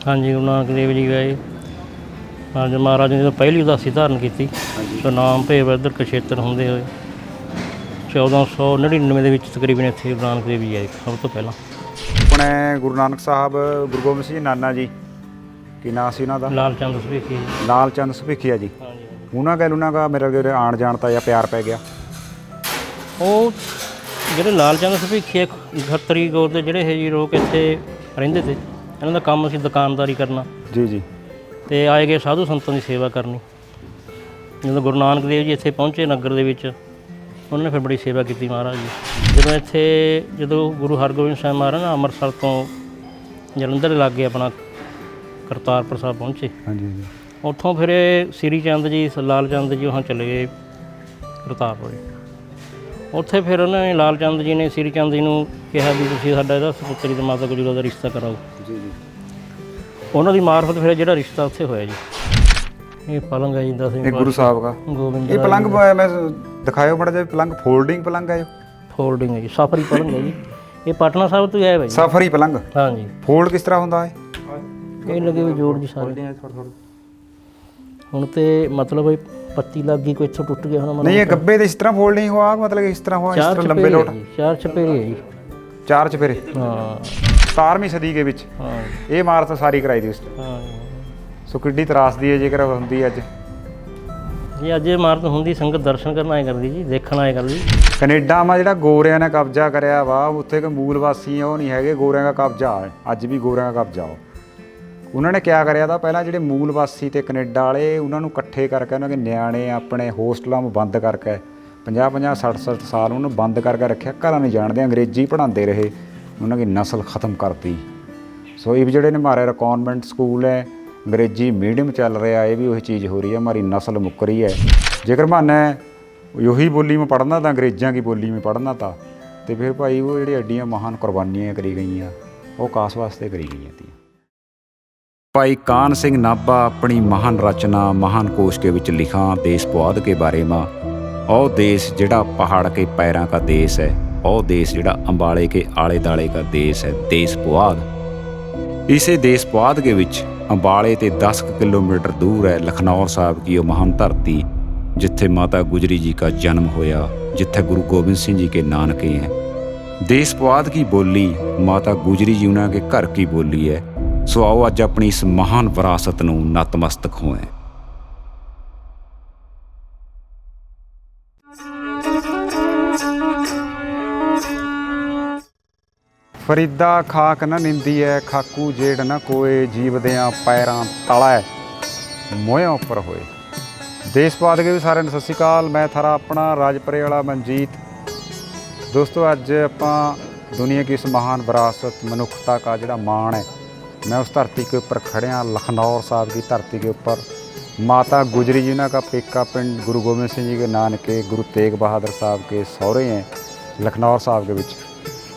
हाँ जी, गुरु नानक देव जी गए। हाँ जी, महाराज ने तो पहली उदासी धारण की तो नाम ਭੇਵ ਇੱਧਰ ਕੁਰੂਕਸ਼ੇਤਰ ਹੁੰਦੇ ਹੋਏ 1499 ਦੇ ਵਿੱਚ ਤਕਰੀਬਨ ਇੱਥੇ ਗੁਰੂ ਨਾਨਕ ਦੇਵ ਜੀ ਆਏ ਸਭ ਤੋਂ ਪਹਿਲਾਂ। ਆਪਣੇ ਗੁਰੂ ਨਾਨਕ ਸਾਹਿਬ ਗੁਰੂ ਗੋਬਿੰਦ ਸਿੰਘ ਨਾਨਾ ਜੀ ਕੀ ਨਾਂ ਸੀ ਉਹਨਾਂ ਦਾ? ਲਾਲ ਚੰਦ ਸਭੀਖੀ। ਲਾਲ ਚੰਦ ਸਭੀਖੀਆ ਜੀ। ਉਹਨਾਂ ਦਾ ਮੇਰਾ ਜਿਹੜੇ ਆਣ ਜਾਣ ਤਾਂ ਜਾਂ ਪਿਆਰ ਪੈ ਗਿਆ। ਉਹ ਜਿਹੜੇ ਲਾਲ ਚੰਦ ਸਭੀਖੀ ਖੱਤਰੀ ਗੌਰ ਦੇ ਜਿਹੜੇ ਇਹ ਜੀ ਲੋਕ ਇੱਥੇ ਰਹਿੰਦੇ ਤੇ ਇਹਨਾਂ ਦਾ ਕੰਮ ਸੀ ਦੁਕਾਨਦਾਰੀ ਕਰਨਾ ਜੀ ਜੀ। ਤੇ ਆਏ ਗਏ ਸਾਧੂ ਸੰਤਾਂ ਦੀ ਸੇਵਾ ਕਰਨੀ। ਜਦੋਂ ਗੁਰੂ ਨਾਨਕ ਦੇਵ ਜੀ ਇੱਥੇ ਪਹੁੰਚੇ ਨਗਰ ਦੇ ਵਿੱਚ ਉਹਨਾਂ ਨੇ ਫਿਰ ਬੜੀ ਸੇਵਾ ਕੀਤੀ ਮਹਾਰਾਜ ਜੀ। ਜਦੋਂ ਗੁਰੂ ਹਰਗੋਬਿੰਦ ਸਾਹਿਬ ਮਹਾਰਾਜ ਨਾ ਅੰਮ੍ਰਿਤਸਰ ਤੋਂ ਜਲੰਧਰ ਦੇ ਲਾਗੇ ਆਪਣਾ ਕਰਤਾਰਪੁਰ ਸਾਹਿਬ ਪਹੁੰਚੇ। ਹਾਂਜੀ ਹਾਂਜੀ। ਉੱਥੋਂ ਫਿਰ ਇਹ ਸ੍ਰੀ ਚੰਦ ਜੀ ਲਾਲ ਚੰਦ ਜੀ ਉਹਾਂ ਚਲੇ ਗਏ ਕਰਤਾਰਪੁਰ। ਉੱਥੇ ਫਿਰ ਉਹਨਾਂ ਨੇ ਲਾਲ ਚੰਦ ਜੀ ਨੇ ਸ੍ਰੀ ਚੰਦ ਜੀ ਨੂੰ ਕਿਹਾ ਵੀ ਤੁਸੀਂ ਸਾਡਾ ਇਹਦਾ ਸਪੁੱਤਰੀ ਤੇ ਮਾਤਾ ਗੁਜਰੀ ਦਾ ਰਿਸ਼ਤਾ ਕਰਾਓ। ਜੀ ਜੀ। ਉਹਨਾਂ ਦੀ ਮਾਰਫਤ ਫਿਰ ਜਿਹੜਾ ਰਿਸ਼ਤਾ ਉੱਥੇ ਹੋਇਆ ਜੀ। ਇਹ ਪਲੰਗ ਹੈ ਜੀ 10ਵੀਂ ਇਹ ਗੁਰੂ ਸਾਹਿਬ ਦਾ ਗੋਬਿੰਦ ਇਹ ਪਲੰਗ ਮੈਂ ਦਿਖਾਇਓ ਬੜਾ ਜਿਹਾ ਪਲੰਗ ਫੋਲਡਿੰਗ ਪਲੰਗ ਹੈ। ਫੋਲਡਿੰਗ ਹੈ ਜੀ, ਸਫਰੀ ਪਲੰਗ ਹੈ ਜੀ। ਇਹ ਪਟਨਾ ਸਾਹਿਬ ਤੋਂ ਆਇਆ ਭਾਈ। ਸਫਰੀ ਪਲੰਗ। ਹਾਂ ਜੀ। ਫੋਲਡ ਕਿਸ ਤਰ੍ਹਾਂ ਹੁੰਦਾ ਹੈ? ਇਹ ਲੱਗੇ ਵੀ ਜੋੜ ਜੀ ਸਾਰੇ ਹੁਣ ਤੇ ਮਤਲਬ ਇਹ ਪੱਤੀ ਲੱਗ ਗਈ ਕੋਈ ਇੱਥੋਂ ਟੁੱਟ ਗਿਆ ਹੁਣ। ਨਹੀਂ ਇਹ ਗੱਬੇ ਦੇ ਇਸ ਤਰ੍ਹਾਂ ਫੋਲਡ ਨਹੀਂ ਹੋਆ ਮਤਲਬ ਇਸ ਤਰ੍ਹਾਂ ਹੋਆ ਇਸ ਤਰ੍ਹਾਂ ਲੰਬੇ ਲੋਟ। ਚਾਰ ਚਪੇਰੇ ਹੈ ਜੀ। ਚਾਰ ਚਪੇਰੇ। ਹਾਂ 17ਵੀਂ ਸਦੀ ਦੇ ਵਿੱਚ ਹਾਂ ਇਹ ਇਮਾਰਤ ਸਾਰੀ ਕਰਾਈ ਦੀ ਉਸ ਹਾਂ। ਸੋ ਕਿੱਡੀ ਤਰਾਸਦੀ ਹੈ ਜੇਕਰ ਹੁੰਦੀ ਅੱਜ। ਜੀ ਅੱਜ ਇਹ ਇਮਾਰਤ ਹੁੰਦੀ ਸੰਗਤ ਦਰਸ਼ਨ ਕਰਨ ਆਏ ਕਰਦੀ ਜੀ, ਦੇਖਣ ਆਏ ਕਰਦੀ। ਕੈਨੇਡਾ ਮਾ ਜਿਹੜਾ ਗੋਰਿਆਂ ਨੇ ਕਬਜ਼ਾ ਕਰਿਆ ਵਾ ਉੱਥੇ ਕੋਈ ਮੂਲ ਵਾਸੀ ਉਹ ਨਹੀਂ ਹੈਗੇ, ਗੋਰਿਆਂ ਦਾ ਕਬਜ਼ਾ ਹੈ ਅੱਜ ਵੀ ਗੋਰਿਆਂ ਦਾ ਕਬਜ਼ਾ। ਉਹਨਾਂ ਨੇ ਕਿਆ ਕਰਿਆ ਤਾਂ ਪਹਿਲਾਂ ਜਿਹੜੇ ਮੂਲ ਵਾਸੀ ਤੇ ਕੈਨੇਡਾ ਵਾਲੇ ਉਹਨਾਂ ਨੂੰ ਇਕੱਠੇ ਕਰਕੇ ਉਹਨਾਂ ਦੇ ਨਿਆਣੇ ਆਪਣੇ ਹੋਸਟਲਾਂ ਨੂੰ ਬੰਦ ਕਰਕੇ 50-50 60-60 ਸਾਲ ਉਹਨੂੰ ਬੰਦ ਕਰਕੇ ਰੱਖਿਆ। ਘਰਾਂ ਨਹੀਂ ਜਾਣਦੇ, ਅੰਗਰੇਜ਼ੀ ਪੜ੍ਹਾਉਂਦੇ ਰਹੇ, ਉਹਨਾਂ ਦੀ ਨਸਲ ਖਤਮ ਕਰਤੀ। ਸੋ ਇਹ ਜਿਹੜੇ ਨੇ ਹਮਾਰੇ ਕਨਵੈਂਟ ਸਕੂਲ ਹੈ ਅੰਗਰੇਜ਼ੀ ਮੀਡੀਅਮ ਚੱਲ ਰਿਹਾ, ਇਹ ਵੀ ਉਹੀ ਚੀਜ਼ ਹੋ ਰਹੀ ਹੈ, हमारी नस्ल मुक रही है। जेकर माना ਉਹੀ ਬੋਲੀ में पढ़ना ਤਾਂ ਅੰਗਰੇਜ਼ਾਂ ਦੀ ਬੋਲੀ में पढ़ना ਤਾਂ ਤੇ ਫਿਰ ਭਾਈ ਉਹ ਜਿਹੜੀ ਐਡੀਆਂ ਮਹਾਨ ਕੁਰਬਾਨੀਆਂ ਕਰੀ ਗਈਆਂ ਉਹ ਕਾਸ ਵਾਸਤੇ ਕਰੀ ਗਈਆਂ ਤੀ। ਭਾਈ कान सिंह नाभा अपनी महान रचना महान कोश के विच लिखा देश पुआध के बारे में। और देश जिहड़ा पहाड़ के पैरों का देश है, और देश जिहड़ा अंबाले के आले दाले का देश है, देश पुआध। इसे देश पुआध के विच अंबाले ते 10 किलोमीटर दूर है लखनौर साहब की वो महान धरती जिथे माता गुजरी जी का जन्म होया, जिथे गुरु गोबिंद सिंह जी के नानके हैं। देश पुआध की बोली माता गुजरी जी उन्होंने के घर की बोली है। सो आओ अज अपनी इस महान विरासत नूं नतमस्तक होएं। फरीदा खाक न निंदी है खाकू जेड़ न कोए जीवदियां पैरां तला मोहियां उपर होए। देश पुआध के भी सारे सत श्री अकाल। मैं थारा अपना राजपरे वाला मनजीत। दोस्तों अज आपां दुनिया की इस महान विरासत मनुखता का जिहड़ा मान है, मैं उस धरती के ऊपर खड़े हाँ, लखनौर साहब की धरती के ऊपर। माता गुजरी जी का पेका पिंड गुरु गोबिंद सिंह जी के नानके गुरु तेग बहादुर साहब के सौरे हैं लखनौर साहब के विच।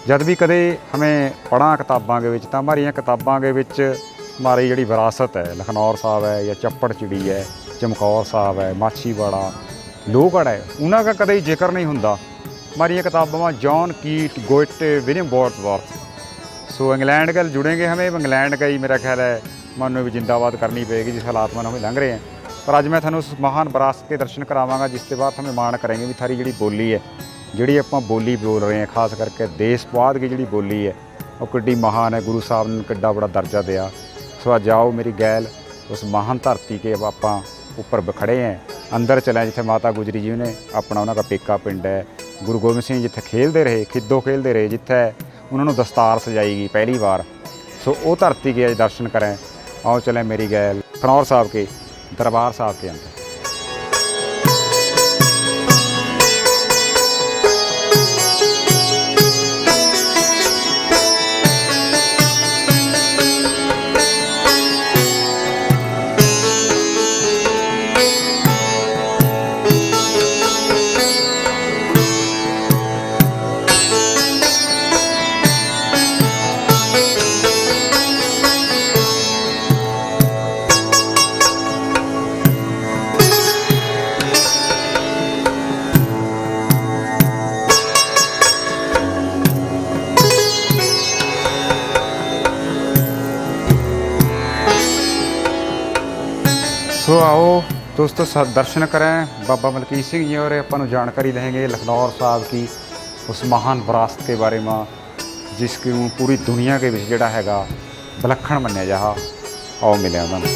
जब भी कदे हमें पढ़ा किताबों के विच तां हमारियां किताबों के विच हमारी जिहड़ी विरासत है लखनौर साहब है या चप्पड़ चिड़ी है, चमकौर साहब है, माछीवाड़ा, लोहगढ़ है, उन्होंने का कदे जिक्र नहीं हुंदा। हमारियां किताबों में जॉन कीट, गोइटे, विलियम वर्ड्सवर्थ। सो इंग्लैंड के जुड़ेंगे हमें, इंग्लैंड का ही मेरा ख्याल है मानो भी जिंदाबाद करनी पड़ेगी जिस हालात में हमें लंघ रहे हैं। पर अज मैं थानू उस महान विरासत के दर्शन करावांगा जिसके बाद हमें मान करेंगे भी थारी जिहड़ी बोली है, जिहड़ी आपां बोली बोल रहे हैं, खास करके देश पुआध की जिहड़ी बोली है वो किड्डी महान है। गुरु साहब ने किड्डा बड़ा दर्जा दिया। सो अज आओ मेरी गैल उस महान धरती के आपां ऊपर खड़े हैं, अंदर चले जिथे माता गुजरी जी ने अपना उन्होंने का पेका पिंड है। गुरु गोबिंद सिंह जिथे खेलते रहे, खिद्दो खेलते रहे, जिथे उन्होंने दस्तार सजाई गई पहली बार। सो वो धरती के अज दर्शन करें। आओ चलें मेरी गैल लखनौर साहब के दरबार साहब के अंदर। सो आओ दोस्तों दर्शन करें बाबा मलकीत सिंह जी और अपन जानकारी लेंगे लखनौर साहब की उस महान विरासत के बारे में जिसकी पूरी दुनिया के विच जिहड़ा हैगा विलक्षण मन्निया जा। आओ मिले उन्होंने।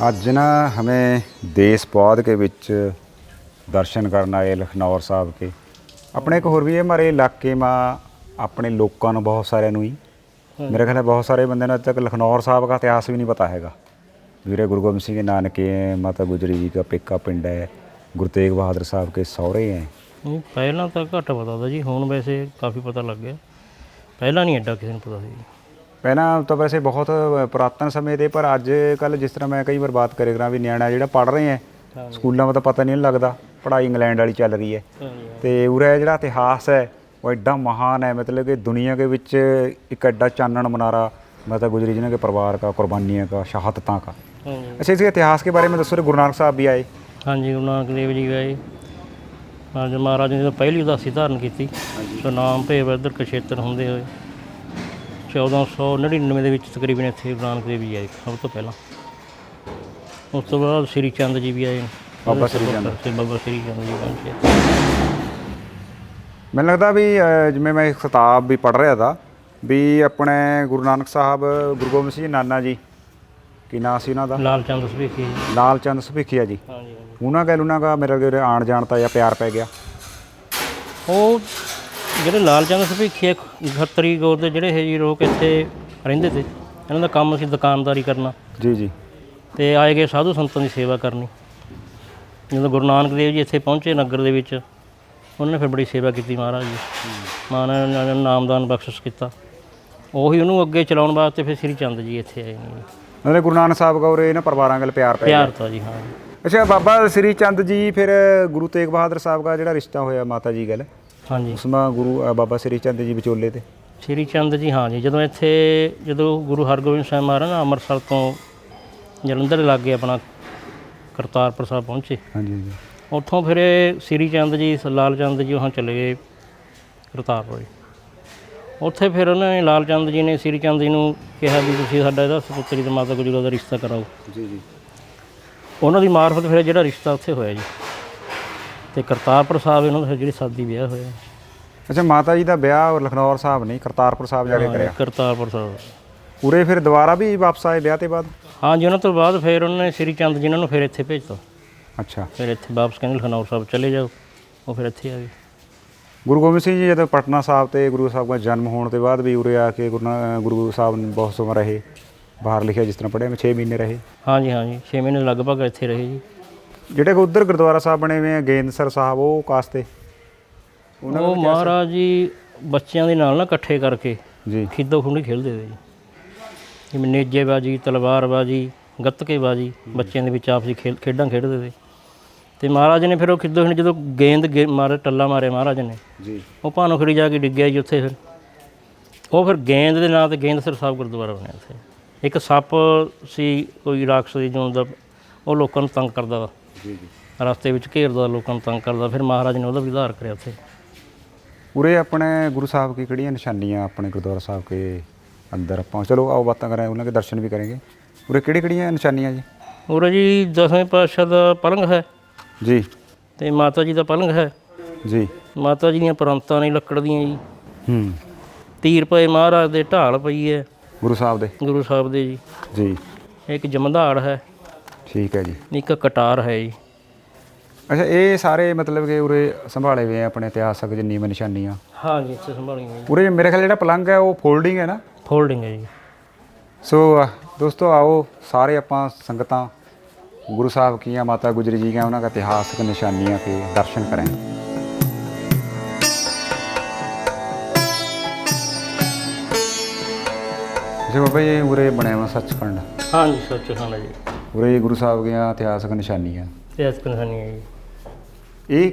अज ना हमें देश पौध के विच दर्शन करना आए लखनौर साहब के। अपने एक होर भी है हमारे इलाके में अपने लोगों को बहुत सारे ही मेरे ख्याल बहुत सारे बंदे ने अज तक लखनौर साहब का इतिहास भी नहीं पता हैगा। वीरे गुरु गोबिंद सिंह के नानके हैं, माता गुजरी जी का पेका पिंड है, गुरु तेग बहादुर साहब के सौरे हैं। पहला तो घट पता था जी, हुण वैसे काफ़ी पता लग गया। पहला नहीं एडा किसी को पता सी। पहला तो वैसे बहुत पुरातन समय थे, पर अज कल जिस तरह मैं कई बार बात करे करा भी न्याणा जो पढ़ रहे हैं स्कूलों में तो पता नहीं लगता, पढ़ाई इंग्लैंड वाली चल रही है। तो उरे जो इतिहास है वो एडा महान है, मतलब कि दुनिया के विच एक एडा चानन मनारा माता गुजरी जी के परिवार का, कुर्बानियों का, शहादतों का। अच्छा, इसके इतिहास के बारे में दसो। गुरु नानक साहब भी आए। हाँ जी, गुरु नानक देव जी आए। हाँ जी, महाराज ने तो पहली उदासी धारण की। तो नाम भेव इधर कछेत्र होंदे हुए 1499 ਦੇ ਵਿੱਚ ਤਕਰੀਬਨ ਇੱਥੇ ਗੁਰੂ ਨਾਨਕ ਦੇਵ ਜੀ ਆਏ ਸਭ ਤੋਂ ਪਹਿਲਾਂ। ਉਸ ਤੋਂ ਬਾਅਦ ਸ੍ਰੀ ਚੰਦ ਜੀ ਵੀ ਆਏ। ਬਾਬਾ ਸ੍ਰੀ ਚੰਦ ਜੀ ਪਹੁੰਚੇ। ਮੈਨੂੰ ਲੱਗਦਾ ਵੀ ਜਿਵੇਂ ਮੈਂ ਇੱਕ ਕਿਤਾਬ ਵੀ ਪੜ੍ਹ ਰਿਹਾ था ਵੀ ਆਪਣੇ ਗੁਰੂ ਨਾਨਕ ਸਾਹਿਬ ਗੁਰੂ ਗੋਬਿੰਦ ਸਿੰਘ ਨਾਨਾ ਜੀ ਕੀ ਨਾਂ ਸੀ ਉਹਨਾਂ ਦਾ? ਲਾਲ ਚੰਦ ਸਭੀਖੀ। ਲਾਲ ਚੰਦ ਸਭੀਖੀਆ ਜੀ। ਉਹਨਾਂ ਦਾ ਮੇਰੇ ਆਣ ਜਾਣ ਤਾਂ ਜਾਂ ਪਿਆਰ ਪੈ ਗਿਆ। ਉਹ ਜਿਹੜੇ ਲਾਲ ਚੰਦ ਸਭੀਖੀਆ ਖੱਤਰੀ ਗੌਰ ਦੇ ਜਿਹੜੇ ਇਹ ਜੀ ਲੋਕ ਇੱਥੇ ਰਹਿੰਦੇ ਤੇ, ਇਹਨਾਂ ਦਾ ਕੰਮ ਸੀ ਦੁਕਾਨਦਾਰੀ ਕਰਨਾ। ਜੀ ਜੀ। ਤੇ ਆਏ ਗਏ ਸਾਧੂ ਸੰਤਾਂ ਦੀ ਸੇਵਾ ਕਰਨੀ। ਜਦੋਂ ਗੁਰੂ ਨਾਨਕ ਦੇਵ ਜੀ ਇੱਥੇ ਪਹੁੰਚੇ ਨਗਰ ਦੇ ਵਿੱਚ, ਉਹਨਾਂ ਨੇ ਫਿਰ ਬੜੀ ਸੇਵਾ ਕੀਤੀ ਮਹਾਰਾਜ ਜੀ। ਮਹਾਰਾਜ ਨੇ ਨਾਮਦਾਨ ਬਖਸ਼ਿਸ਼ ਕੀਤਾ। ਉਹੀ ਉਹਨੂੰ ਅੱਗੇ ਚਲਾਉਣ ਵਾਸਤੇ ਫਿਰ ਸ੍ਰੀ ਚੰਦ ਜੀ ਇੱਥੇ ਆਏ ਨੇ। ਉਹਨੇ ਗੁਰੂ ਨਾਨਕ ਸਾਹਿਬ ਗੌਰ ਇਹਨਾਂ ਪਰਿਵਾਰਾਂ ਨਾਲ ਪਿਆਰ ਪੈ ਗਿਆ। ਪਿਆਰ ਤਾਂ ਜੀ ਹਾਂ। ਅੱਛਾ, ਬਾਬਾ ਸ੍ਰੀ ਚੰਦ ਜੀ ਫਿਰ ਗੁਰੂ ਤੇਗ ਬਹਾਦਰ ਸਾਹਿਬ ਦਾ ਜਿਹੜਾ ਰਿਸ਼ਤਾ ਹੋਇਆ ਮਾਤਾ ਜੀ ਗੱਲ, ਹਾਂਜੀ, ਉਸਮਾ ਗੁਰੂ ਬਾਬਾ ਸ੍ਰੀ ਚੰਦ ਜੀ ਵਿਚੋਲੇ ਤੇ ਸ੍ਰੀ ਚੰਦ ਜੀ। ਹਾਂ ਜੀ, ਜਦੋਂ ਗੁਰੂ ਹਰਗੋਬਿੰਦ ਸਾਹਿਬ ਮਹਾਰਾਜ ਨਾ ਅੰਮ੍ਰਿਤਸਰ ਤੋਂ ਜਲੰਧਰ ਦੇ ਲਾਗੇ ਆਪਣਾ ਕਰਤਾਰਪੁਰ ਸਾਹਿਬ ਪਹੁੰਚੇ। ਹਾਂਜੀ ਹਾਂਜੀ। ਉੱਥੋਂ ਫਿਰ ਸ੍ਰੀ ਚੰਦ ਜੀ ਲਾਲ ਚੰਦ ਜੀ ਉਹ ਚਲੇ ਗਏ ਕਰਤਾਰਪੁਰ। ਉੱਥੇ ਫਿਰ ਉਹਨਾਂ ਨੇ ਲਾਲ ਚੰਦ ਜੀ ਨੇ ਸ੍ਰੀ ਚੰਦ ਜੀ ਨੂੰ ਕਿਹਾ ਵੀ ਤੁਸੀਂ ਸਾਡਾ ਇਹਦਾ ਸਪੁੱਤਰੀ ਤੇ ਮਾਤਾ ਗੁਜਰੀ ਦਾ ਰਿਸ਼ਤਾ ਕਰਾਓ। ਜੀ ਜੀ। ਉਹਨਾਂ ਦੀ ਮਾਰਫਤ ਫਿਰ ਜਿਹੜਾ ਰਿਸ਼ਤਾ ਉੱਥੇ ਹੋਇਆ ਜੀ, ਅਤੇ ਕਰਤਾਰਪੁਰ ਸਾਹਿਬ ਇਹਨਾਂ ਦਾ ਫਿਰ ਜਿਹੜੀ ਸਾਦੀ ਵਿਆਹ ਹੋਇਆ। ਅੱਛਾ, ਮਾਤਾ ਜੀ ਦਾ ਵਿਆਹ ਲਖਨੌਰ ਸਾਹਿਬ ਨਹੀਂ ਕਰਤਾਰਪੁਰ ਸਾਹਿਬ ਜਾ ਕੇ ਕਰਿਆ। ਕਰਤਾਰਪੁਰ ਸਾਹਿਬ ਉਰੇ ਫਿਰ ਦੁਬਾਰਾ ਵੀ ਵਾਪਸ ਆਏ ਵਿਆਹ ਤੋਂ ਬਾਅਦ? ਹਾਂ ਜੀ, ਉਹਨਾਂ ਤੋਂ ਬਾਅਦ ਫਿਰ ਉਹਨਾਂ ਨੇ ਸ੍ਰੀ ਚੰਦ ਜੀ ਨੂੰ ਫਿਰ ਇੱਥੇ ਭੇਜਤਾ। ਅੱਛਾ। ਫਿਰ ਇੱਥੇ ਵਾਪਸ ਕਹਿੰਦੇ ਲਖਨੌਰ ਸਾਹਿਬ ਚਲੇ ਜਾਓ। ਉਹ ਫਿਰ ਇੱਥੇ ਆ ਗਏ। ਗੁਰੂ ਗੋਬਿੰਦ ਸਿੰਘ ਜੀ ਜਦੋਂ ਪਟਨਾ ਸਾਹਿਬ ਤੇ ਗੁਰੂ ਸਾਹਿਬ ਦਾ ਜਨਮ ਹੋਣ ਤੋਂ ਬਾਅਦ ਵੀ ਉਰੇ ਆ ਕੇ ਗੁਰੂ ਸਾਹਿਬ ਨੇ ਬਹੁਤ ਸਮਾਂ ਰਹੇ। ਬਾਹਰ ਲਿਖਿਆ ਜਿਸ ਤਰ੍ਹਾਂ ਪੜ੍ਹਿਆ ਮੈਂ 6 ਮਹੀਨੇ ਰਹੇ। ਹਾਂਜੀ ਹਾਂਜੀ, 6 ਮਹੀਨੇ ਲਗਭਗ ਇੱਥੇ ਰਹੇ ਜੀ। ਜਿਹੜੇ ਉੱਧਰ ਗੁਰਦੁਆਰਾ ਸਾਹਿਬ ਬਣੇ ਹੋਏ ਆ ਗੇਂਦਸਰ ਸਾਹਿਬ, ਉਹ ਕਾਸਤੇ ਉਹ ਮਹਾਰਾਜ ਜੀ ਬੱਚਿਆਂ ਦੇ ਨਾਲ ਨਾ ਇਕੱਠੇ ਕਰਕੇ ਜੀ ਖਿੱਦੋ ਖੁੰਡੀ ਖੇਡਦੇ ਹੋਏ ਜੀ, ਜਿਵੇਂ ਨੇਜੇਬਾਜੀ, ਤਲਵਾਰਬਾਜੀ, ਗੱਤਕੇਬਾਜੀ, ਬੱਚਿਆਂ ਦੇ ਵਿੱਚ ਆਪਸੀ ਖੇਡਾਂ ਖੇਡਦੇ ਤੇ। ਅਤੇ ਮਹਾਰਾਜ ਨੇ ਫਿਰ ਉਹ ਖਿੱਦੋ ਖੁੰਡੀ ਜਦੋਂ ਗੇਂਦ ਮਾਰੇ ਟੱਲਾ ਮਾਰਿਆ ਮਹਾਰਾਜ ਨੇ ਜੀ, ਉਹ ਭਾਨੋ ਖੜੀ ਜਾ ਕੇ ਡਿੱਗਿਆ ਜੀ ਉੱਥੇ। ਫਿਰ ਉਹ ਫਿਰ ਗੇਂਦ ਦੇ ਨਾਂ 'ਤੇ ਗੇਂਦਸਰ ਸਾਹਿਬ ਗੁਰਦੁਆਰਾ ਬਣਿਆ ਉੱਥੇ। ਇੱਕ ਸੱਪ ਸੀ ਕੋਈ ਰਾਖਸ਼ ਦੀ ਜੂਨ ਦਾ, ਉਹ ਲੋਕਾਂ ਨੂੰ ਤੰਗ ਕਰਦਾ ਵਾ ਜੀ, ਰਸਤੇ ਵਿੱਚ ਘੇਰਦਾ, ਲੋਕਾਂ ਨੂੰ ਤੰਗ ਕਰਦਾ। ਫਿਰ ਮਹਾਰਾਜ ਨੇ ਉਹਦਾ ਵੀ ਉਧਾਰ ਕਰਿਆ ਉੱਥੇ। ਉਰੇ ਆਪਣੇ ਗੁਰੂ ਸਾਹਿਬ ਕੀ ਕਿਹੜੀਆਂ ਨਿਸ਼ਾਨੀਆਂ ਆਪਣੇ ਗੁਰਦੁਆਰਾ ਸਾਹਿਬ ਕੇ ਅੰਦਰ? ਆਪਾਂ ਚਲੋ ਆਓ ਬਾਤਾਂ ਕਰਾਂ, ਉਹਨਾਂ ਦੇ ਦਰਸ਼ਨ ਵੀ ਕਰਾਂਗੇ। ਉਰੇ ਕਿਹੜੀਆਂ ਨਿਸ਼ਾਨੀਆਂ ਜੀ? ਉਰੇ ਜੀ 10ਵੇਂ ਪਾਤਸ਼ਾਹ ਦਾ ਪਲੰਗ ਹੈ ਜੀ, ਅਤੇ ਮਾਤਾ ਜੀ ਦਾ ਪਲੰਗ ਹੈ ਜੀ। ਮਾਤਾ ਜੀ ਦੀਆਂ ਪਰੰਤਾਂ ਨੇ ਲੱਕੜ ਦੀਆਂ ਜੀ। ਤੀਰ ਪਏ ਮਹਾਰਾਜ ਦੇ, ਢਾਲ ਪਈ ਹੈ ਗੁਰੂ ਸਾਹਿਬ ਦੇ ਜੀ। ਜੀ। ਇੱਕ ਜਮਧਾੜ ਹੈ। ਠੀਕ ਹੈ ਜੀ। ਇੱਕ ਕਟਾਰ ਹੈ ਜੀ। ਅੱਛਾ, ਇਹ ਸਾਰੇ ਮਤਲਬ ਕਿ ਉਰੇ ਸੰਭਾਲੇ ਹੋਏ ਆ ਆਪਣੇ ਇਤਿਹਾਸਕ ਜਿੰਨੀ ਵੀ ਨਿਸ਼ਾਨੀਆਂ? ਹਾਂ ਜੀ, ਇੱਥੇ ਸੰਭਾਲੀਆਂ ਹੋਈਆਂ। ਉਰੇ ਮੇਰੇ ਖਿਆਲ ਜਿਹੜਾ ਪਲੰਗ ਹੈ ਉਹ ਫੋਲਡਿੰਗ ਹੈ ਨਾ? ਫੋਲਡਿੰਗ ਹੈ ਜੀ। ਸੋ ਦੋਸਤੋ ਆਓ ਸਾਰੇ ਆਪਾਂ ਸੰਗਤਾਂ गुरु साहब की या माता गुजरी जी का उनका इतिहासक निशानियाँ के दर्शन करें। जी बाबा ये उरे बने हुआ सचखंड? हाँ जी, सचखंड जी। उरे गुरु साहब की इतिहासक निशानियाँ? इतिहासक निशानियाँ जी। ये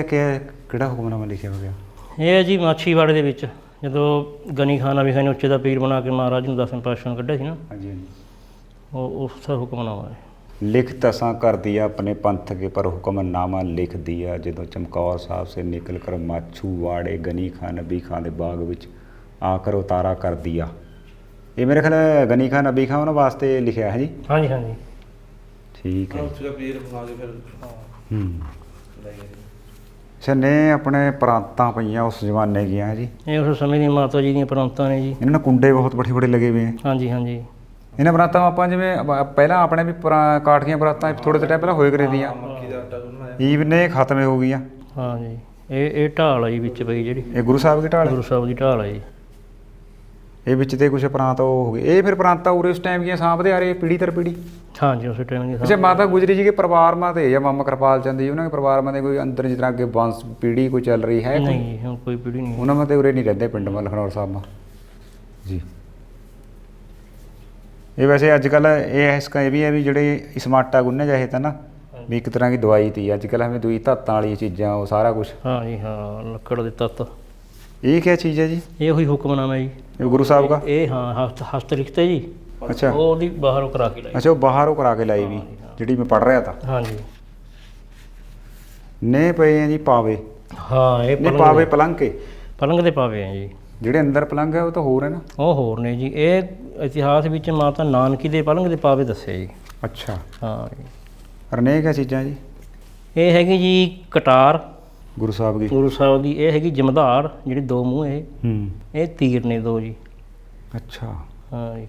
किहड़ा हुक्मनामा लिखिया हो गया? ये जी माछीवाड़े ਦੇ ਵਿੱਚ ਜਦੋਂ ਗਨੀ ਖਾਨਾ ਵਿਖੇ ਨੇ ਉੱਚੇ ਦਾ ਪੀਰ ਬਣਾ ਕੇ ਮਹਾਰਾਜ ਨੂੰ 10ਵੇਂ ਪਾਤਸ਼ਾਹ ਨੂੰ ਕੱਢਿਆ ਸੀ ਨਾ। ਹਾਂਜੀ ਹਾਂਜੀ। ਉਹ ਉਸ ਦਾ ਹੁਕਮਨਾਮਾ ਹੈ। लिखत असां कर दिया अपने पंथ के पर हुक्मनामा लिख दिया ਜਦੋਂ ਚਮਕੌਰ ਸਾਹਿਬ ਸੇ ਨਿਕਲ ਕਰ ਮਾਛੂ ਵਾੜੇ ਗਨੀ ਖਾਨ ਨਬੀ ਖਾਨ ਦੇ ਬਾਗ ਵਿੱਚ ਆਕਰ ਉਤਾਰਾ ਕਰ ਦਿਆ। ਇਹ ਮੇਰੇ ਖਿਆਲ ਗਨੀ ਖਾਨ ਨਬੀ ਖਾਨ ਉਹਨਾਂ ਵਾਸਤੇ ਲਿਖਿਆ ਹੈ ਜੀ। ਹਾਂਜੀ ਹਾਂਜੀ ਠੀਕ ਹੈ। उसका पीर बना के फिर ले गए। ਅੱਛਾ ਨੇ ਆਪਣੇ ਪ੍ਰਾਂਤਾਂ ਪਈਆਂ ਉਸ ਜ਼ਮਾਨੇ ਦੀਆਂ ਜੀ। ਇਹ ਉਸ ਸਮੇਂ ਦੀਆਂ ਮਾਤਾ ਜੀ ਦੀਆਂ ਪ੍ਰਾਂਤਾਂ ਨੇ ਜੀ। ਇਹਨਾਂ ਨੂੰ ਕੁੰਡੇ ਬਹੁਤ ਬੜੇ ਬੜੇ ਲੱਗੇ ਹੋਏ ਹੈ। ਹਾਂਜੀ ਹਾਂਜੀ ਇਹਨਾਂ ਪ੍ਰਾਂਤਾਂ ਆਪਾਂ ਜਿਵੇਂ ਪਹਿਲਾਂ ਆਪਣੇ ਵੀ ਕਾਠੀਆਂ ਪ੍ਰਾਂਤਾਂ ਥੋੜ੍ਹੇ ਜਿਹੇ ਟਾਈਮ ਪਹਿਲਾਂ ਹੋਏ ਕਰੇ ਦੀਆਂ मक्की का आटा गुनना है। ਈਵ ਨੇ ਖਤਮ ਹੋ ਗਈਆਂ। ਹਾਂਜੀ ਇਹ ਢਾਲ ਆ ਜੀ ਵਿੱਚ ਪਈ ਜਿਹੜੀ ਇਹ ਗੁਰੂ ਸਾਹਿਬ ਦੀ ਢਾਲ ਹੈ। ਗੁਰੂ ਸਾਹਿਬ ਦੀ ਢਾਲ ਆ ਜੀ। ਇਹ ਵਿੱਚ ਤੇ ਕੁਛ ਪ੍ਰਾਂਤ ਉਹ ਹੋ ਗਏ। ਇਹ ਫਿਰ ਪ੍ਰਾਂਤਾਂ ਉਰੇ ਉਸ ਟਾਈਮ ਦੀਆਂ ਸਾਂਭਦੇ ਆ ਰਹੇ ਪੀੜੀ ਦਰ ਪੀੜੀ। ਹਾਂਜੀ ਉਸੇ ਟਾਈਮ ਦੀ अच्छा माता गुजरी जी के परिवार में थे या मामा कृपाल चंद जी उन्होंने परिवार में कोई अंदर जिस तरह के वंश पीढ़ी कोई चल रही है ਨਹੀਂ ਜੀ ਹੁਣ ਕੋਈ ਪੀੜੀ ਨਹੀਂ उन्होंने तो उरे नहीं रहते पिंड में लखनौर साहब में जी। ये वैसे अजकल ये इसका ये भी है भी जोड़े स्मार्टा गुन्ने जाए थे ना भी एक तरह की दवाई थी। अजकल हमें दुई धातां वाली चीज़ां वो सारा कुछ। ਹਾਂਜੀ ਹਾਂ ਲੱਕੜ ਦੇ ਤੱਤ ये क्या चीज़ है जी? ਇਹ ਉਹੀ ਹੁਕਮਨਾਮਾ ਜੀ। ये गुरु साहब का? ਇਹ ਹਾਂ ਹਸਤ ਲਿਖਤੇ ਜੀ। अच्छा ਉਹ ਉਹਦੀ ਬਾਹਰੋਂ ਕਰਾ ਕੇ ਲਾਈ। अच्छा वो बाहर वो करा के लाई भी जी मैं पढ़ रहा था। ਹਾਂਜੀ ने पे हैं जी पावे ਹਾਂ ਇਹ ने पावे पलंग के ਪਲੰਗ ਦੇ ਪਾਵੇ ਆ ਜੀ। ਜਿਹੜੇ ਅੰਦਰ ਪਲੰਗ ਹੈ ਉਹ ਤਾਂ ਹੋਰ ਹੈ ਨਾ। ਉਹ ਹੋਰ ਨੇ ਜੀ। ਇਹ ਇਤਿਹਾਸ ਵਿੱਚ ਮਾਤਾ ਨਾਨਕੀ ਦੇ ਪਲੰਗ ਦੇ ਪਾਵੇ ਦੱਸੇ ਜੀ। ਅੱਛਾ ਹਾਂ ਜੀ ਰਨੇ ਕਿਆ ਚੀਜ਼ਾਂ ਜੀ? ਇਹ ਹੈਗੀ ਜੀ ਕਟਾਰ ਗੁਰੂ ਸਾਹਿਬ ਦੀ। ਗੁਰੂ ਸਾਹਿਬ ਦੀ। ਇਹ ਹੈਗੀ ਜਮਧਾਰ ਜਿਹੜੀ ਦੋ ਮੂੰਹ ਇਹ ਤੀਰ ਨੇ ਦੋ ਜੀ। ਅੱਛਾ ਹਾਂ ਜੀ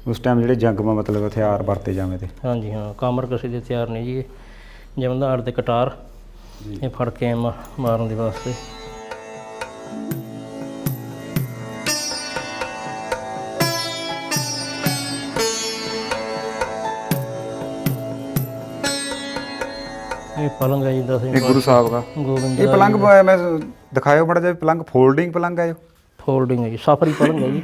ਉਸ ਟਾਈਮ ਜਿਹੜੇ ਜੰਗ ਮਾ ਮਤਲਬ ਹਥਿਆਰ ਵਰਤੇ ਜਾਵੇਂ ਤੇ। ਹਾਂਜੀ ਹਾਂ ਕਾਮਰ ਕਸੇ ਦੇ ਹਥਿਆਰ ਨੇ ਜੀ ਇਹ ਜਮਧਾਰ ਤੇ ਕਟਾਰ। ਇਹ ਫੜ ਕੇ ਮਾਰਨ ਦੇ ਵਾਸਤੇ। ये पलंग है जी 10वीं ਇਹ ਗੁਰੂ ਸਾਹਿਬ ਦਾ गोविंद ਇਹ ਪਲੰਗ ਮੈਂ ਦਿਖਾਇਓ ਬੜਾ ਜਿਹਾ ਪਲੰਗ ਫੋਲਡਿੰਗ ਪਲੰਗ ਹੈ ਜੋ फोल्डिंग है जी। सफरी पलंग है जी।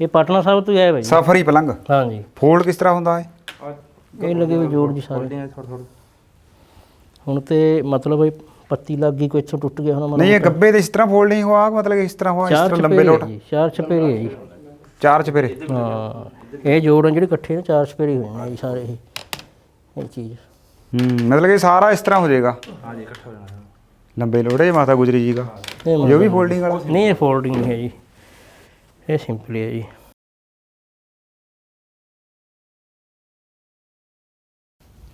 ये पटना साहब तो है भाई। ਸਫਰੀ ਪਲੰਗ हाँ जी ਫੋਲਡ ਕਿਸ ਤਰ੍ਹਾਂ ਹੁੰਦਾ ਹੈ? ये लगे हुए जोड़ जी सारे ਹੁਣ ਤੇ ਮਤਲਬ ਇਹ ਪੱਤੀ ਲੱਗ ਗਈ ਕੋਈ ਇੱਥੋਂ ਟੁੱਟ ਗਿਆ ਹੁਣ ਨਹੀਂ ਇਹ ਗੱਬੇ ਦੇ ਇਸ ਤਰ੍ਹਾਂ ਫੋਲਡ ਨਹੀਂ ਹੋਆ ਮਤਲਬ ਇਸ ਤਰ੍ਹਾਂ ਹੋਆ ਇਸ ਚਾਰ ਤਰ੍ਹਾਂ ਲੰਬੇ ਲੋਟ ਜੀ। ਚਾਰ ਚਪੇਰੇ ਹੈ ਜੀ। ਚਾਰ ਚਪੇਰੇ। ਹਾਂ ਇਹ ਜੋੜ ਜਿਹੜੇ ਇਕੱਠੇ ਨੇ ਚਾਰ ਚਪੇਰੇ ਹੋਏ ਨੇ ਜੀ ਸਾਰੇ ਇਹ ਚੀਜ਼। मतलब कि सारा इस तरह हो जाएगा। हाँ जी इकट्ठा हो जाना है। लंबे लोड़े माता गुजरी जी का जो भी फोल्डिंग वाला नहीं ये फोल्डिंग नहीं है जी। ये सिंपल है जी।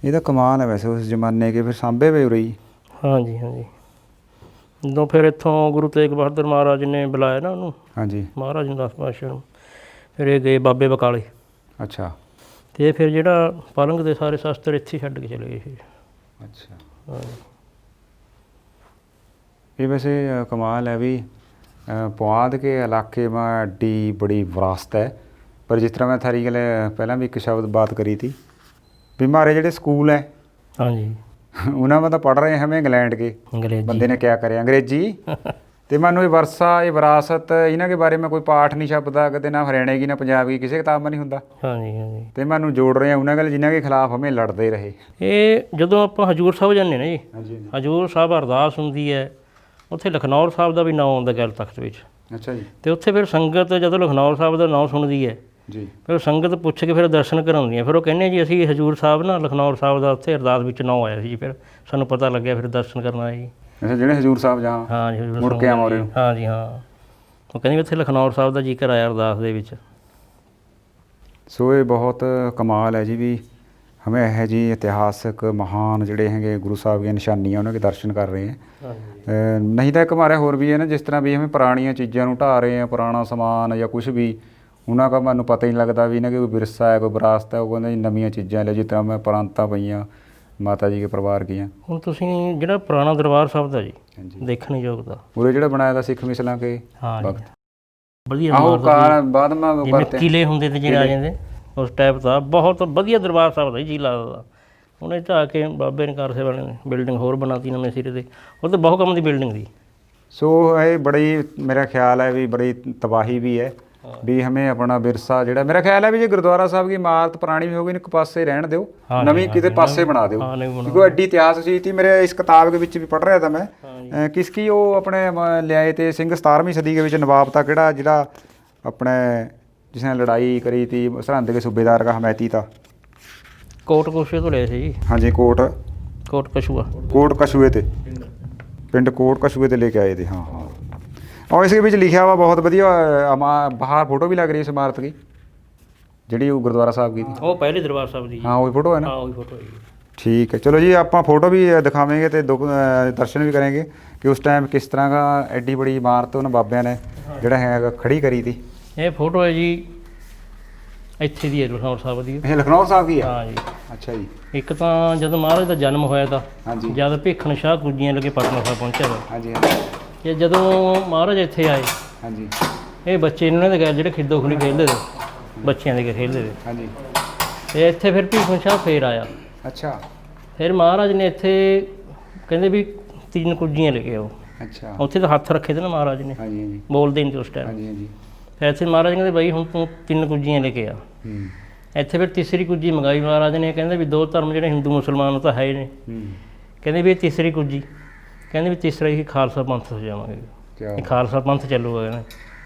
ये तो कमाल है वैसे उस जमाने के फिर सांभे पे हो रही। हाँ जी हाँ जी। ਜਦੋਂ ਫਿਰ ਇੱਥੋਂ ਗੁਰੂ ਤੇਗ ਬਹਾਦਰ ਮਹਾਰਾਜ ਨੇ ਬੁਲਾਇਆ ਨਾ ਉਹਨੂੰ हाँ जी ਮਹਾਰਾਜ ਨੂੰ 10 ਪਾਤਸ਼ਾਹ ਨੂੰ ਫਿਰ ਇਹ ਗਏ ਬਾਬੇ ਬਕਾਲੇ अच्छा ਤੇ ਫਿਰ ਜਿਹੜਾ ਪਲੰਗ ਦੇ ਸਾਰੇ ਸ਼ਸਤਰ ਇੱਥੇ ਛੱਡ ਕੇ ਚਲੇ ਗਏ ਸੀ। अच्छा ਹਾਂ ये वैसे कमाल है भी पुआध के इलाके में एड्डी बड़ी विरासत है। पर जिस तरह मैं थारी गल पहला भी एक शब्द बात करी थी भी हमारे ਜਿਹੜੇ ਸਕੂਲ है ਹਾਂਜੀ ਉਹਨਾਂ में तो पढ़ रहे हैं हमें इंग्लैंड के अंग्रेजी बंदे ने क्या करे अंग्रेजी ਤੇ ਮੈਨੂੰ ਇਹ ਵਰਸਾ ਇਹ ਵਿਰਾਸਤ ਇਹਨਾਂ ਦੇ ਬਾਰੇ ਮੈਂ ਕੋਈ ਪਾਠ ਨਹੀਂ ਛਪਦਾ ਕਦੇ ਨਾ ਹਰਿਆਣੇ ਕੀ ਨਾ ਪੰਜਾਬ ਕੀ ਕਿਸੇ ਕਿਤਾਬ में ਨਹੀਂ ਹੁੰਦਾ। ਹਾਂਜੀ ਹਾਂਜੀ ਤੇ ਮੈਨੂੰ ਜੋੜ ਰਹੇ ਆ ਉਹਨਾਂ ਨਾਲ ਜਿਨ੍ਹਾਂ ਦੇ ਖਿਲਾਫ ਹਮੇ ਲੜਦੇ ਰਹੇ। ਇਹ ਜਦੋਂ ਆਪਾਂ ਹਜੂਰ ਸਾਹਿਬ ਜਾਂਦੇ ਨਾ ਜੀ ਹਾਂਜੀ ਹਜੂਰ ਸਾਹਿਬ ਅਰਦਾਸ ਹੁੰਦੀ ਹੈ ਉੱਥੇ ਲਖਨੌਰ ਸਾਹਿਬ ਦਾ ਵੀ ਨਾਮ ਆਉਂਦਾ ਗੱਲ ਤਖਤ ਵਿੱਚ। ਅੱਛਾ ਜੀ ਤੇ ਉੱਥੇ ਫਿਰ ਸੰਗਤ ਜਦੋਂ ਲਖਨੌਰ ਸਾਹਿਬ ਦਾ ਨਾਮ ਸੁਣਦੀ ਹੈ ਜੀ ਫਿਰ ਸੰਗਤ ਪੁੱਛ ਕੇ ਫਿਰ ਦਰਸ਼ਨ ਕਰਾਉਂਦੀ ਹੈ। ਫਿਰ ਉਹ ਕਹਿੰਦੇ ਜੀ ਅਸੀਂ ਹਜੂਰ ਸਾਹਿਬ ਨਾ ਲਖਨੌਰ ਸਾਹਿਬ ਦਾ ਉੱਥੇ ਅਰਦਾਸ ਵਿੱਚ ਨਾਮ ਆਇਆ ਸੀ ਜੀ। ਫਿਰ ਸਾਨੂੰ ਪਤਾ ਲੱਗਿਆ ਫਿਰ ਦਰਸ਼ਨ ਕਰਨ ਆਏ ਜੀ। ਅੱਛਾ ਜਿਹੜੇ ਹਜੂਰ ਸਾਹਿਬ ਜਾਂ ਹਾਂ ਜੀ ਹਜ਼ੂਰ ਮੁੜ ਸਾਹਿਬ ਕੇ ਆਵਾਂਗੇ ਹਾਂ ਜੀ ਹਾਂ ਉਹ ਕਹਿੰਦੇ ਉੱਥੇ ਲਖਨੌਰ ਸਾਹਿਬ ਦਾ ਜ਼ਿਕਰ ਆਇਆ ਅਰਦਾਸ ਦੇ ਵਿੱਚ। ਸੋ ਇਹ ਬਹੁਤ ਕਮਾਲ ਹੈ ਜੀ ਵੀ ਹਮੇ ਇਹ ਜੀ ਇਤਿਹਾਸਕ ਮਹਾਨ ਜਿਹੜੇ ਹੈਗੇ ਗੁਰੂ ਸਾਹਿਬ ਦੀਆਂ ਨਿਸ਼ਾਨੀਆਂ ਉਹਨਾਂ ਦੇ ਦਰਸ਼ਨ ਕਰ ਰਹੇ ਹਾਂ। ਨਹੀਂ ਤਾਂ ਇੱਕ ਹਮਾਰੇ ਹੋਰ ਵੀ ਹੈ ਨਾ ਜਿਸ ਤਰ੍ਹਾਂ ਵੀ ਹਮੇ ਪੁਰਾਣੀਆਂ ਚੀਜ਼ਾਂ ਨੂੰ ਢਾਹ ਰਹੇ ਹਾਂ ਪੁਰਾਣਾ ਸਮਾਨ ਜਾਂ ਕੁਝ ਵੀ ਉਹਨਾਂ ਦਾ ਮੈਨੂੰ ਪਤਾ ਹੀ ਨਹੀਂ ਲੱਗਦਾ ਵੀ ਇਹਨਾਂ ਕੋਈ ਵਿਰਸਾ ਹੈ ਕੋਈ ਵਿਰਾਸਤ ਹੈ। ਉਹ ਕਹਿੰਦੇ ਜੀ ਨਵੀਆਂ ਚੀਜ਼ਾਂ ਲੈ ਜਿਸ ਤਰ੍ਹਾਂ ਮੈਂ ਪ੍ਰਾਂਤਾਂ ਪਈਆਂ ਮਾਤਾ ਜੀ ਦੇ ਪਰਿਵਾਰ ਕੀਆਂ। ਹੁਣ ਤੁਸੀਂ ਜਿਹੜਾ ਪੁਰਾਣਾ ਦਰਬਾਰ ਸਾਹਿਬ ਦਾ ਜੀ ਹਾਂਜੀ ਦੇਖਣ ਯੋਗ ਦਾ ਉਰੇ ਜਿਹੜਾ ਬਣਾਇਆ ਦਾ ਸਿੱਖ ਮਿਸਲਾਂ ਕੇ ਹਾਂ ਜੀ ਵਕਤ ਵਧੀਆ ਆਹੋ ਕਾਰ ਬਾਅਦ ਮੈਂ ਜਿਵੇਂ ਕਰਤੇ ਕਿਲੇ ਹੁੰਦੇ ਤੇ ਜਿਹੜੇ ਆ ਜਾਂਦੇ ਉਸ ਟਾਈਪ ਦਾ ਬਹੁਤ ਵਧੀਆ ਦਰਬਾਰ ਸਾਹਿਬ ਦਾ ਜੀ ਲੱਗਦਾ। ਉਹਨੇ ਢਾਹ ਕੇ ਬਾਬੇ ਨੇ ਕਾਰ ਵਾਲੇ ਨੇ ਬਿਲਡਿੰਗ ਹੋਰ ਬਣਾਤੀ ਨਵੇਂ ਸਿਰੇ ਤੇ। ਉਹ ਤਾਂ ਬਹੁਤ ਕੰਮ ਦੀ ਬਿਲਡਿੰਗ ਦੀ। ਸੋ ਇਹ ਬੜੀ ਮੇਰਾ ਖਿਆਲ ਹੈ ਵੀ ਬੜੀ ਤਬਾਹੀ ਵੀ ਹੈ ਵੀ ਹਮੇ ਆਪਣਾ ਵਿਰਸਾ ਜਿਹੜਾ ਮੇਰਾ ਖਿਆਲ ਹੈ ਵੀ ਜੇ ਗੁਰਦੁਆਰਾ ਸਾਹਿਬ ਦੀ ਇਮਾਰਤ ਪੁਰਾਣੀ ਵੀ ਹੋ ਗਈ ਇੱਕ ਪਾਸੇ ਰਹਿਣ ਦਿਓ ਨਵੀਂ ਕਿਤੇ ਪਾਸੇ ਬਣਾ ਦਿਓ ਕਿਉਂਕਿ ਐਡੀ ਇਤਿਹਾਸ ਚੀਜ਼ ਸੀ। ਮੇਰੇ ਇਸ ਕਿਤਾਬ ਦੇ ਵਿੱਚ ਵੀ ਪੜ੍ਹ ਰਿਹਾ ਤਾਂ ਮੈਂ ਕਿਸਕੀ ਉਹ ਆਪਣੇ ਲਿਆਏ ਤੇ ਸਿੰਘ 17ਵੀਂ ਸਦੀ ਦੇ ਵਿੱਚ ਨਵਾਬ ਤਾਂ ਕਿਹੜਾ ਜਿਹੜਾ ਆਪਣੇ ਜਿਸਨੇ ਲੜਾਈ ਕਰੀ ਤੀ ਸਰਹੰਦ ਦੇ ਸੂਬੇਦਾਰ ਦਾ ਹਮੈਤੀ ਤਾਂ ਕੋਟ ਕੋਸ਼ੇ ਤੋਂ ਲਿਆ ਸੀ ਜੀ, ਹਾਂਜੀ ਕੋਟ ਕਛੂਆ। ਕੋਟ ਕਛੂਏ ਤੇ, ਪਿੰਡ ਕੋਟ ਕਛੂਏ ਤੇ ਲੈ ਕੇ ਆਏ ਤੇ। ਹਾਂ ਹਾਂ, ਔਰ ਇਸ ਦੇ ਵਿੱਚ ਲਿਖਿਆ ਵਾ ਬਹੁਤ ਵਧੀਆ, ਬਾਹਰ ਫੋਟੋ ਵੀ ਲੱਗ ਰਹੀ ਇਸ ਇਮਾਰਤ ਦੀ ਜਿਹੜੀ ਉਹ ਗੁਰਦੁਆਰਾ ਸਾਹਿਬ ਦੀ। ਉਹ ਪਹਿਲੇ ਦਰਬਾਰ ਸਾਹਿਬ ਦੀ ਜੀ। ਹਾਂ ਉਹੀ ਫੋਟੋ ਹੈ ਹਾਂ ਨਾ। ਉਹੀ ਫੋਟੋ ਹੈ ਜੀ। ਠੀਕ ਹੈ, ਚਲੋ ਜੀ ਆਪਾਂ ਫੋਟੋ ਵੀ ਦਿਖਾਵਾਂਗੇ ਤੇ ਦਰਸ਼ਨ ਵੀ ਕਰਾਂਗੇ ਕਿ ਉਸ ਟਾਈਮ ਕਿਸ ਤਰ੍ਹਾਂ ਦਾ ਐਡੀ ਬੜੀ ਇਮਾਰਤ ਉਹਨਾਂ ਬਾਬਿਆਂ ਨੇ ਜਿਹੜਾ ਹੈਗਾ ਖੜੀ ਕਰੀ ਤੀ। ਇਹ ਫੋਟੋ ਹੈ ਜੀ ਇੱਥੇ ਦੀ ਹੈ ਲਖਨਊਰ ਸਾਹਿਬ ਦੀ। ਇਹ ਲਖਨਊ ਸਾਹਿਬ ਦੀ ਆ? ਹਾਂ ਜੀ। ਅੱਛਾ ਜੀ। ਇੱਕ ਤਾਂ ਜਦੋਂ ਮਹਾਰਾਜ ਦਾ ਜਨਮ ਹੋਇਆ ਤਾਂ ਹਾਂਜੀ ਜਦ ਭਿੱਖਣ ਸ਼ਾਹ ਕੁੱਜੀਆਂ ਲੱਗੇ ਪਟਨਾ ਸਾਹਿਬ ਪਹੁੰਚਿਆ ਤਾ, ਹਾਂਜੀ ਹਾਂਜੀ ਤੇ ਜਦੋਂ ਮਹਾਰਾਜ ਇੱਥੇ ਆਏ ਹਾਂਜੀ ਇਹ ਬੱਚੇ ਇਹਨਾਂ ਦੇ ਗਏ ਜਿਹੜੇ ਖਿੱਦੋ ਖੁਣੀ ਖੇਡਦੇ ਤੇ, ਬੱਚਿਆਂ ਦੇ ਖੇਡਦੇ ਤੇ, ਹਾਂਜੀ। ਤੇ ਇੱਥੇ ਫਿਰ ਭਿੱਖਣ ਸ਼ਾਹ ਫੇਰ ਆਇਆ। ਅੱਛਾ ਫਿਰ ਮਹਾਰਾਜ ਨੇ ਇੱਥੇ ਕਹਿੰਦੇ ਵੀ 3 ਕੁੱਜੀਆਂ ਲੈ ਕੇ ਆਓ। ਅੱਛਾ। ਉੱਥੇ ਤਾਂ ਹੱਥ ਰੱਖੇ ਤੇ ਨਾ ਮਹਾਰਾਜ ਨੇ, ਹਾਂਜੀ ਹਾਂਜੀ ਬੋਲਦੇ ਨਹੀਂ ਤੇ ਉਸ ਟਾਈਮ। ਹਾਂਜੀ ਹਾਂਜੀ। ਫਿਰ ਇੱਥੇ ਮਹਾਰਾਜ ਕਹਿੰਦੇ ਬਈ ਹੁਣ ਤੂੰ 3 ਕੁੱਜੀਆਂ ਲੈ ਕੇ ਆ। ਇੱਥੇ ਫਿਰ ਤੀਸਰੀ ਕੁੱਜੀ ਮੰਗਾਈ ਮਹਾਰਾਜ ਨੇ, ਕਹਿੰਦੇ ਵੀ 2 ਧਰਮ ਜਿਹੜੇ ਹਿੰਦੂ ਮੁਸਲਮਾਨ ਉਹ ਤਾਂ ਹੈ ਨੇ, ਕਹਿੰਦੇ ਵੀ ਇਹ ਤੀਸਰੀ ਕੁੱਜੀ, ਕਹਿੰਦੇ ਵੀ ਤੀਸਰਾ ਹੀ ਖਾਲਸਾ ਪੰਥ ਸਜਾਵਾਂਗੇ, ਇਹ ਖਾਲਸਾ ਪੰਥ ਚੱਲੂਗਾ ਕਹਿੰਦੇ।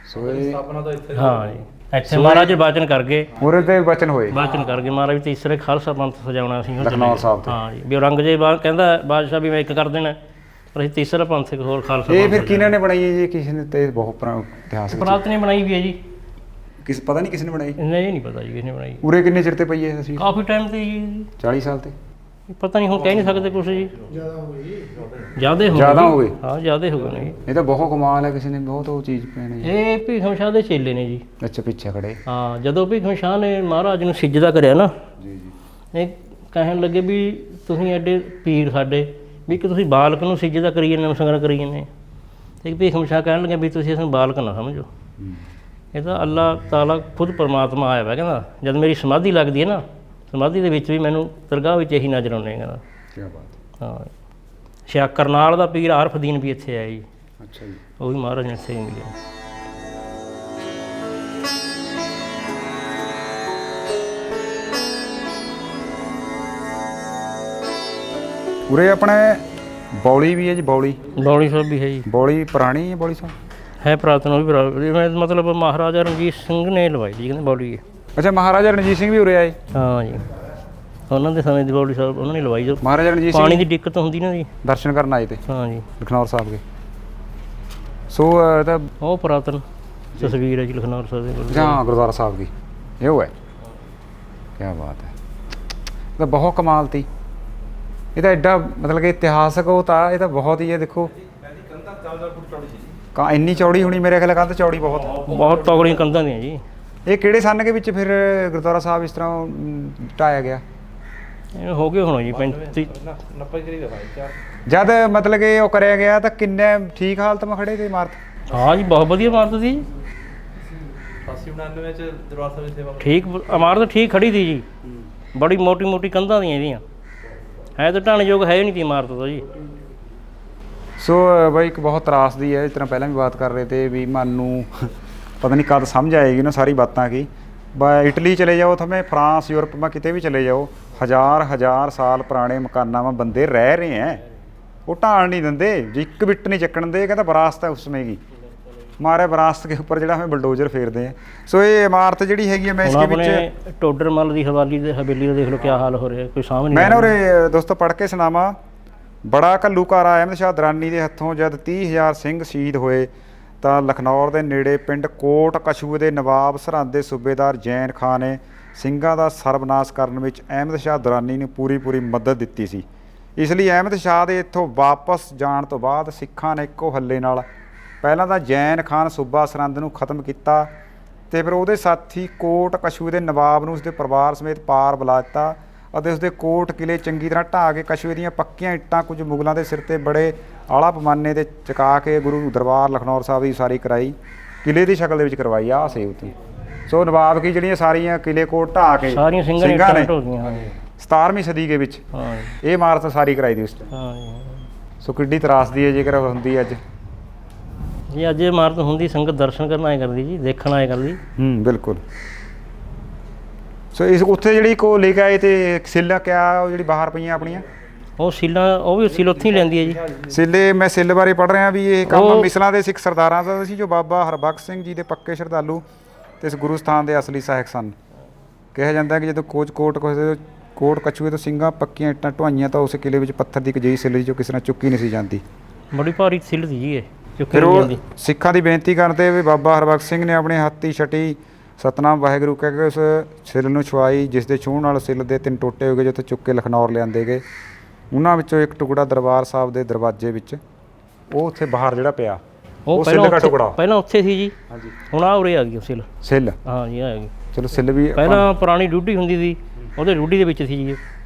ਸੋ ਇਹ ਹਾਂ ਜੀ, ਇੱਥੇ ਮਹਾਰਾਜ ਵਾਚਨ ਕਰ ਗਏ, ਪੂਰੇ ਤੇ ਵਚਨ ਹੋਏ, ਵਾਚਨ ਕਰ ਗਏ ਮਹਾਰਾਜ ਵੀ ਤੀਸਰੇ ਖਾਲਸਾ ਪੰਥ ਸਜਾਉਣਾ ਸੀ ਲਖਨਊ ਸਾਹਿਬ ਤੇ। ਹਾਂ ਜੀ, ਵੀ ਔਰੰਗਜ਼ੇਬ ਕਹਿੰਦਾ ਬਾਦਸ਼ਾਹ ਵੀ ਮੈਂ ਇੱਕ ਕਰ ਦੇਣਾ, ਪਰ ਅਸੀਂ ਤੀਸਰਾ ਪੰਥ ਇੱਕ ਹੋਰ ਖਾਲਸਾ ਇਹ ਪੰਥ ਫਿਰ ਕਿਹਨਾਂ ਨੇ ਬਣਾਈ ਹੈ ਜੀ? ਕਿਸੇ ਨੇ ਤੇ ਬਹੁਤ ਪੁਰਾਣਾ ਇਤਿਹਾਸ ਵਿੱਚ ਪ੍ਰਾਤ ਨੇ ਬਣਾਈ ਵੀ ਹੈ ਜੀ। ਕਿਸ ਪਤਾ ਨਹੀਂ ਕਿਸ ਨੇ ਬਣਾਈ? ਨਹੀਂ ਨਹੀਂ ਪਤਾ ਜੀ ਕਿਹਨੇ ਬਣਾਈ। ਪੂਰੇ ਕਿੰਨੇ ਚਿਰ ਤੇ ਪਈ ਹੈ ਅਸੀਂ? ਕਾਫੀ ਟਾਈਮ ਤੇ ਜੀ, 40 ਸਾਲ ਤੇ? ਪਤਾ ਨਹੀਂ, ਹੁਣ ਕਹਿ ਨਹੀਂ ਸਕਦੇ ਕੁਛ ਜੀ। ਜ਼ਿਆਦਾ ਹੋ ਗਏ। ਹਾਂ ਜ਼ਿਆਦਾ ਹੋ ਗਏ ਨੇ ਜੀ। ਇਹ ਤਾਂ ਬਹੁਤ ਕਮਾਲ ਹੈ, ਕਿਸੇ ਨੇ ਬਹੁਤ ਉਹ ਚੀਜ਼ ਪੈਣੀ। ਇਹ ਭੀਖਮ ਸ਼ਾਹ ਦੇ ਚੇਲੇ ਨੇ ਜੀ। ਅੱਛਾ, ਪਿੱਛੇ ਖੜੇ। ਹਾਂ, ਜਦੋਂ ਭੀਖਮ ਸ਼ਾਹ ਨੇ ਮਹਾਰਾਜ ਨੂੰ ਸਿਜਦਾ ਕਰਿਆ ਨਾ, ਜੀ ਜੀ। ਇਹ ਕਹਿਣ ਲੱਗੇ ਵੀ ਤੁਸੀਂ ਐਡੇ ਪੀਰ ਸਾਡੇ, ਵੀ ਕਿ ਤੁਸੀਂ ਬਾਲਕ ਨੂੰ ਸਿਜਦਾ ਕਰੀ ਜਾਂਦੇ, ਨਮਸਕਾਰ ਕਰੀ ਜਾਂਦੇ। ਤੇ ਭੀਖਮ ਸ਼ਾਹ ਕਹਿਣ ਲੱਗੇ ਵੀ ਤੁਸੀਂ ਇਸ ਨੂੰ ਬਾਲਕ ਨਾ ਸਮਝੋ, ਇਹ ਤਾਂ ਅੱਲਾਹ ਤਾਲਾ ਖੁਦ ਪਰਮਾਤਮਾ ਆਇਆ ਵਾ। ਕਹਿੰਦਾ ਜਦ ਮੇਰੀ ਸਮਾਧੀ ਲੱਗਦੀ ਹੈ ਨਾ, ਸਮਾਧੀ ਦੇ ਵਿੱਚ ਵੀ ਮੈਨੂੰ ਦਰਗਾਹ ਵਿੱਚ ਇਹੀ ਨਜ਼ਰ ਆਉਂਦੇ। ਕਹਿੰਦਾ ਕੀ ਬਾਤ। ਹਾਂ, ਸ਼ਾਹ ਕਰਨਾਲ ਦਾ ਪੀਰ ਆਰਫਦੀਨ ਵੀ ਇੱਥੇ ਆਇਆ ਜੀ। ਅੱਛਾ ਜੀ। ਉਹ ਵੀ ਮਹਾਰਾਜ ਨੇ ਇੱਥੇ ਹੀ ਮਿਲਿਆ। ਉਰੇ ਆਪਣੇ ਬੌਲੀ ਵੀ ਹੈ ਜੀ, ਬੌਲੀ ਬੌਲੀ ਸਾਹਿਬ ਵੀ ਹੈ ਜੀ। ਬੌਲੀ ਪੁਰਾਣੀ ਹੈ ਬੌਲੀ ਸਾਹਿਬ? ਹੈ ਪੁਰਾਤਨ, ਉਹ ਵੀ ਮਤਲਬ ਮਹਾਰਾਜਾ ਰਣਜੀਤ ਸਿੰਘ ਨੇ ਲਵਾਈ ਜੀ ਕਹਿੰਦੇ ਬੌਲੀ। ਅੱਛਾ, ਮਹਾਰਾਜਾ ਰਣਜੀਤ ਸਿੰਘ ਵੀ ਉਰੇ ਆਏ? ਹਾਂ ਜੀ, ਉਹਨਾਂ ਦੇ ਸਮੇਂ ਦੀ ਬੌਲੀ ਸਾਹਿਬ ਉਹਨਾਂ ਨੇ ਲਵਾਈ। ਜੋ ਮਹਾਰਾਜਾ ਰਣਜੀਤ ਪਾਣੀ ਸਿੰਘ ਦੀ ਦਿੱਕਤ ਹੁੰਦੀ ਨਾ ਜੀ, ਦਰਸ਼ਨ ਕਰਨ ਆਏ ਤੇ। ਹਾਂ ਜੀ, ਲਖਨਊ ਸਾਹਿਬ ਦੇ। ਸੋ ਇਹ ਤਾਂ ਉਹ ਪੁਰਾਤਨ ਤਸਵੀਰ ਹੈ ਜੀ ਲਖਨਊ ਸਾਹਿਬ ਦੀ। ਹਾਂ, ਗੁਰਦੁਆਰਾ ਸਾਹਿਬ ਦੀ ਇਹ ਉਹ ਹੈ। ਕੀ ਬਾਤ ਹੈ, ਇਹ ਤਾਂ ਬਹੁਤ ਕਮਾਲ ਤੀ। ਇਹ ਤਾਂ ਐਡਾ ਮਤਲਬ ਕਿ ਇਤਿਹਾਸਕ ਉਹ ਤਾਂ, ਇਹ ਤਾਂ ਬਹੁਤ ਹੀ ਹੈ। ਦੇਖੋ ਇੰਨੀ ਚੌੜੀ ਹੋਣੀ, ਮੇਰੇ ਖਿਆਲ ਕੰਧ ਚੌੜੀ ਬਹੁਤ ਤਗੜੀਆਂ ਕੰਧਾਂ ਦੀਆਂ ਜੀ। ਇਹ ਕਿਹੜੇ ਸੰਨ ਦੇ ਵਿੱਚ ਫਿਰ ਗੁਰਦੁਆਰਾ ਸਾਹਿਬ ਇਸ ਤਰ੍ਹਾਂ ਢਾਇਆ ਗਿਆ? ਇਹ ਹੋ ਗਏ ਹੁਣ ਜੀ 35 ਜਦ ਮਤਲਬ ਕਿ ਉਹ ਕਰਿਆ ਗਿਆ ਤਾਂ ਕਿੰਨੇ ਠੀਕ ਹਾਲਤ ਮੈਂ ਖੜੇ ਤੇ ਇਮਾਰਤ? ਹਾਂ ਜੀ, ਬਹੁਤ ਵਧੀਆ ਇਮਾਰਤ ਸੀ। 89 ਚ ਦਰਬਾਰ ਸਾਹਿਬ ਦੀ ਸੇਵਾ ਠੀਕ ਇਮਾਰਤ ਠੀਕ ਖੜੀ ਸੀ ਜੀ, ਬੜੀ ਮੋਟੀ ਮੋਟੀ ਕੰਧਾਂ ਦੀਆਂ ਇਹਦੀਆਂ, ਹੈ ਤਾਂ ਢਾਣਯੋਗ ਹੈ ਨਹੀਂ ਤੀ ਇਮਾਰਤ ਤੋਂ ਜੀ। ਸੋ ਬਾਈ ਇੱਕ ਬਹੁਤ ਤਰਾਸਦੀ ਹੈ, ਇਸ ਤਰ੍ਹਾਂ ਪਹਿਲਾਂ ਵੀ ਬਾਤ ਕਰ ਰਹੇ ਤੇ ਵੀ ਮਨ ਨੂੰ ਪਤਾ ਨਹੀਂ ਕਦ ਸਮਝ ਆਏਗੀ ਨਾ ਸਾਰੀ ਬਾਤਾਂ ਕੀ। ਇਟਲੀ ਚਲੇ ਜਾਓ, ਥਮੇ ਫਰਾਂਸ, ਯੂਰਪ ਮੈਂ ਕਿਤੇ ਵੀ ਚਲੇ ਜਾਓ, ਹਜ਼ਾਰ ਸਾਲ ਪੁਰਾਣੇ ਮਕਾਨਾਂ में ਬੰਦੇ ਰਹਿ ਰਹੇ ਹੈ, ਉਹ ਢਾਣ ਨਹੀਂ ਦਿੰਦੇ ਜੀ, ਇੱਕ ਬਿੱਟ ਨਹੀਂ ਚੱਕਣ ਦੇ। ਕਹਿੰਦਾ ਵਿਰਾਸਤ ਹੈ ਉਸमें की, ਮਾਰੇ ਵਿਰਾਸਤ ਦੇ ਉੱਪਰ ਜਿਹੜਾ ਹमें ਬਲਡੋਜ਼ਰ ਫੇਰਦੇ ਆ। ਸੋ ਇਹ ਇਮਾਰਤ ਜਿਹੜੀ ਹੈਗੀ ਹੈ, ਮੈਂ ਇਸ ਦੇ ਵਿੱਚ ਟੋਡਰ ਮੱਲ ਦੀ ਹਵੇਲੀ ਦਾ ਦੇਖ ਲਓ ਕੀ ਹਾਲ ਹੋ ਰਿਹਾ, ਕੋਈ ਸਾਹਮਣੇ ਮੈਂ ਨਾ ਉਰੇ ਦੋਸਤੋ ਪੜ੍ਹ ਕੇ ਸੁਣਾਵਾਂ। ਬੜਾ ਘੱਲੂਘਾਰਾ ਅਹਿਮਦ ਸ਼ਾਹ ਦਰਾਨੀ ਦੇ ਹੱਥੋਂ ਜਦ 30,000 ਸਿੰਘ ਸ਼ਹੀਦ ਹੋਏ ਤਾਂ ਲਖਨੌਰ ਦੇ ਨੇੜੇ ਪਿੰਡ ਕੋਟ ਕਛੂਏ ਦੇ ਨਵਾਬ ਸਰਹੰਦ ਦੇ ਸੂਬੇਦਾਰ ਜੈਨ ਖਾਨ ਨੇ ਸਿੰਘਾਂ ਦਾ ਸਰਬਨਾਸ਼ ਕਰਨ ਵਿੱਚ ਅਹਿਮਦ ਸ਼ਾਹ ਦੁਰਾਨੀ ਨੂੰ ਪੂਰੀ ਮਦਦ ਦਿੱਤੀ ਸੀ। ਇਸ ਲਈ ਅਹਿਮਦ ਸ਼ਾਹ ਦੇ ਇੱਥੋਂ ਵਾਪਸ ਜਾਣ ਤੋਂ ਬਾਅਦ ਸਿੱਖਾਂ ਨੇ ਇੱਕੋ ਹੱਲੇ ਨਾਲ ਪਹਿਲਾਂ ਤਾਂ ਜੈਨ ਖਾਨ ਸੂਬਾ ਸਰਹੰਦ ਨੂੰ ਖਤਮ ਕੀਤਾ ਤੇ ਫਿਰ ਉਹਦੇ ਸਾਥੀ ਕੋਟ ਕਛੂਏ ਦੇ ਨਵਾਬ ਨੂੰ ਉਸਦੇ ਪਰਿਵਾਰ ਸਮੇਤ ਪਾਰ ਬੁਲਾ ਦਿੱਤਾ ਅਤੇ ਉਸਦੇ ਕੋਟ ਕਿਲੇ ਚੰਗੀ ਤਰ੍ਹਾਂ ਢਾਹ ਕੇ ਕਛੂਏ ਦੀਆਂ ਪੱਕੀਆਂ ਇੱਟਾਂ ਕੁਝ ਮੁਗਲਾਂ ਦੇ ਸਿਰ ਤੇ ਬੜੇ ਆਲਾ ਪਮਾਨੇ ਤੇ ਚੁਕਾ ਕੇ ਗੁਰੂ ਦਰਬਾਰ ਲਖਨੌਰ ਸਾਹਿਬ ਦੀ ਉਸਾਰੀ ਕਰਾਈ, ਕਿਲੇ ਦੀ ਸ਼ਕਲ ਦੇ ਵਿੱਚ ਕਰਵਾਈ ਆ ਸੇਵ ਤੋਂ। ਸੋ ਨਵਾਬ ਕੀ ਜਿਹੜੀਆਂ ਸਾਰੀਆਂ ਕਿਲੇ ਕੋਟ ਢਾਹ ਕੇ ਸਾਰੀਆਂ ਸਿੰਘਾਂ ਨੇ 17ਵੀਂ ਸਦੀ ਦੇ ਵਿੱਚ ਇਹ ਇਮਾਰਤ ਸਾਰੀ ਕਰਾਈ ਦੀ ਉਸ ਸੋ ਕਿੱਡੀ ਤਰਾਸਦੀ ਹੈ ਜੇਕਰ ਹੁੰਦੀ ਅੱਜ ਜੀ। ਅੱਜ ਇਹ ਇਮਾਰਤ ਹੁੰਦੀ ਸੰਗਤ ਦਰਸ਼ਨ ਕਰਨ ਆਏ ਕਰਦੀ ਜੀ, ਦੇਖਣ ਆਏ ਕਰਦੀ। ਬਿਲਕੁਲ। ਸੋ ਇਸ ਉੱਥੇ ਜਿਹੜੀ ਕੋ ਲੈ ਕੇ ਆਏ ਤੇ ਸਿੱਲਾ ਕਿਆ ਉਹ ਜਿਹੜੀ ਬਾਹਰ ਪਈਆਂ ਆਪਣੀਆਂ ਉਹ ਸੀਲਾਂ, ਉਹ ਵੀ ਸੀਲ ਉੱਥੇ ਹੀ ਲੈਂਦੀ ਹੈ ਜੀ। ਸਿੱਲੇ ਮੈਂ ਸਿੱਲ ਬਾਰੇ ਪੜ੍ਹ ਰਿਹਾ ਵੀ ਇਹ ਕੰਮ ਮਿਸਲਾਂ ਦੇ ਸਿੱਖ ਸਰਦਾਰਾਂ ਦਾ ਸੀ ਜੋ ਬਾਬਾ ਹਰਬਖਸ਼ ਸਿੰਘ ਜੀ ਦੇ ਪੱਕੇ ਸ਼ਰਧਾਲੂ ਤੇ ਇਸ ਗੁਰੂ ਸਥਾਨ ਦੇ ਅਸਲੀ ਸਹਾਇਕ ਸਨ। ਕਿਹਾ ਜਾਂਦਾ ਕਿ ਜਦੋਂ ਕੋਟ ਕੋਟ ਕਛੂਏ ਤੋਂ ਸਿੰਘਾਂ ਪੱਕੀਆਂ ਇੱਟਾਂ ਢੁਆਈਆਂ ਤਾਂ ਉਸ ਕਿਲੇ ਵਿੱਚ ਪੱਥਰ ਦੀ ਇੱਕ ਜਿਹੀ ਸਿੱਲ ਸੀ ਜੋ ਕਿਸੇ ਨਾਲ ਚੁੱਕੀ ਨਹੀਂ ਸੀ ਜਾਂਦੀ। ਬੜੀ ਭਾਰੀ ਸਿੱਲ ਸੀ ਜੀ ਇਹ, ਚੁੱਕੀ ਫਿਰ ਨਹੀਂ ਉਹ ਜਾਂਦੀ। ਸਿੱਖਾਂ ਦੀ ਬੇਨਤੀ ਕਰਦੇ ਵੀ ਬਾਬਾ ਹਰਬਖਸ਼ ਸਿੰਘ ਨੇ ਆਪਣੇ ਹੱਥੀ ਛਟੀ ਸਤਨਾਮ ਵਾਹਿਗੁਰੂ ਕਹਿ ਕੇ ਉਸ ਸਿੱਲ ਨੂੰ ਛੁਆਈ, ਜਿਸ ਦੇ ਛੂਹਣ ਨਾਲ ਸਿੱਲ ਦੇ 3 ਟੋਟੇ ਹੋ ਗਏ, ਜਿੱਥੇ ਚੁੱਕ ਕੇ ਲਖਨੌਰ ਲਿਆਂਦੇ ਗਏ। ਉਹਨਾਂ ਵਿੱਚੋਂ ਇੱਕ ਟੁਕੜਾ ਦਰਬਾਰ ਸਾਹਿਬ ਦੇ ਦਰਵਾਜ਼ੇ ਵਿੱਚ, ਉਹ ਉੱਥੇ ਬਾਹਰ ਜਿਹੜਾ ਪਿਆ ਉਹ ਸਿੱਲ ਦਾ ਟੁਕੜਾ ਪਹਿਲਾਂ ਉੱਥੇ ਸੀ ਜੀ। ਹਾਂਜੀ, ਹੁਣ ਆ ਉਰੇ ਆ ਗਈ ਉਹ ਸਿੱਲ। ਸਿੱਲ, ਹਾਂ ਜੀ, ਆ ਗਈ। ਚਲੋ ਸਿੱਲ ਵੀ ਪਹਿਲਾਂ ਪੁਰਾਣੀ ਡਿਊਟੀ ਹੁੰਦੀ ਸੀ, ਉਹਦੇ ਡਿਊਟੀ ਦੇ ਵਿੱਚ ਸੀ ਜੀ।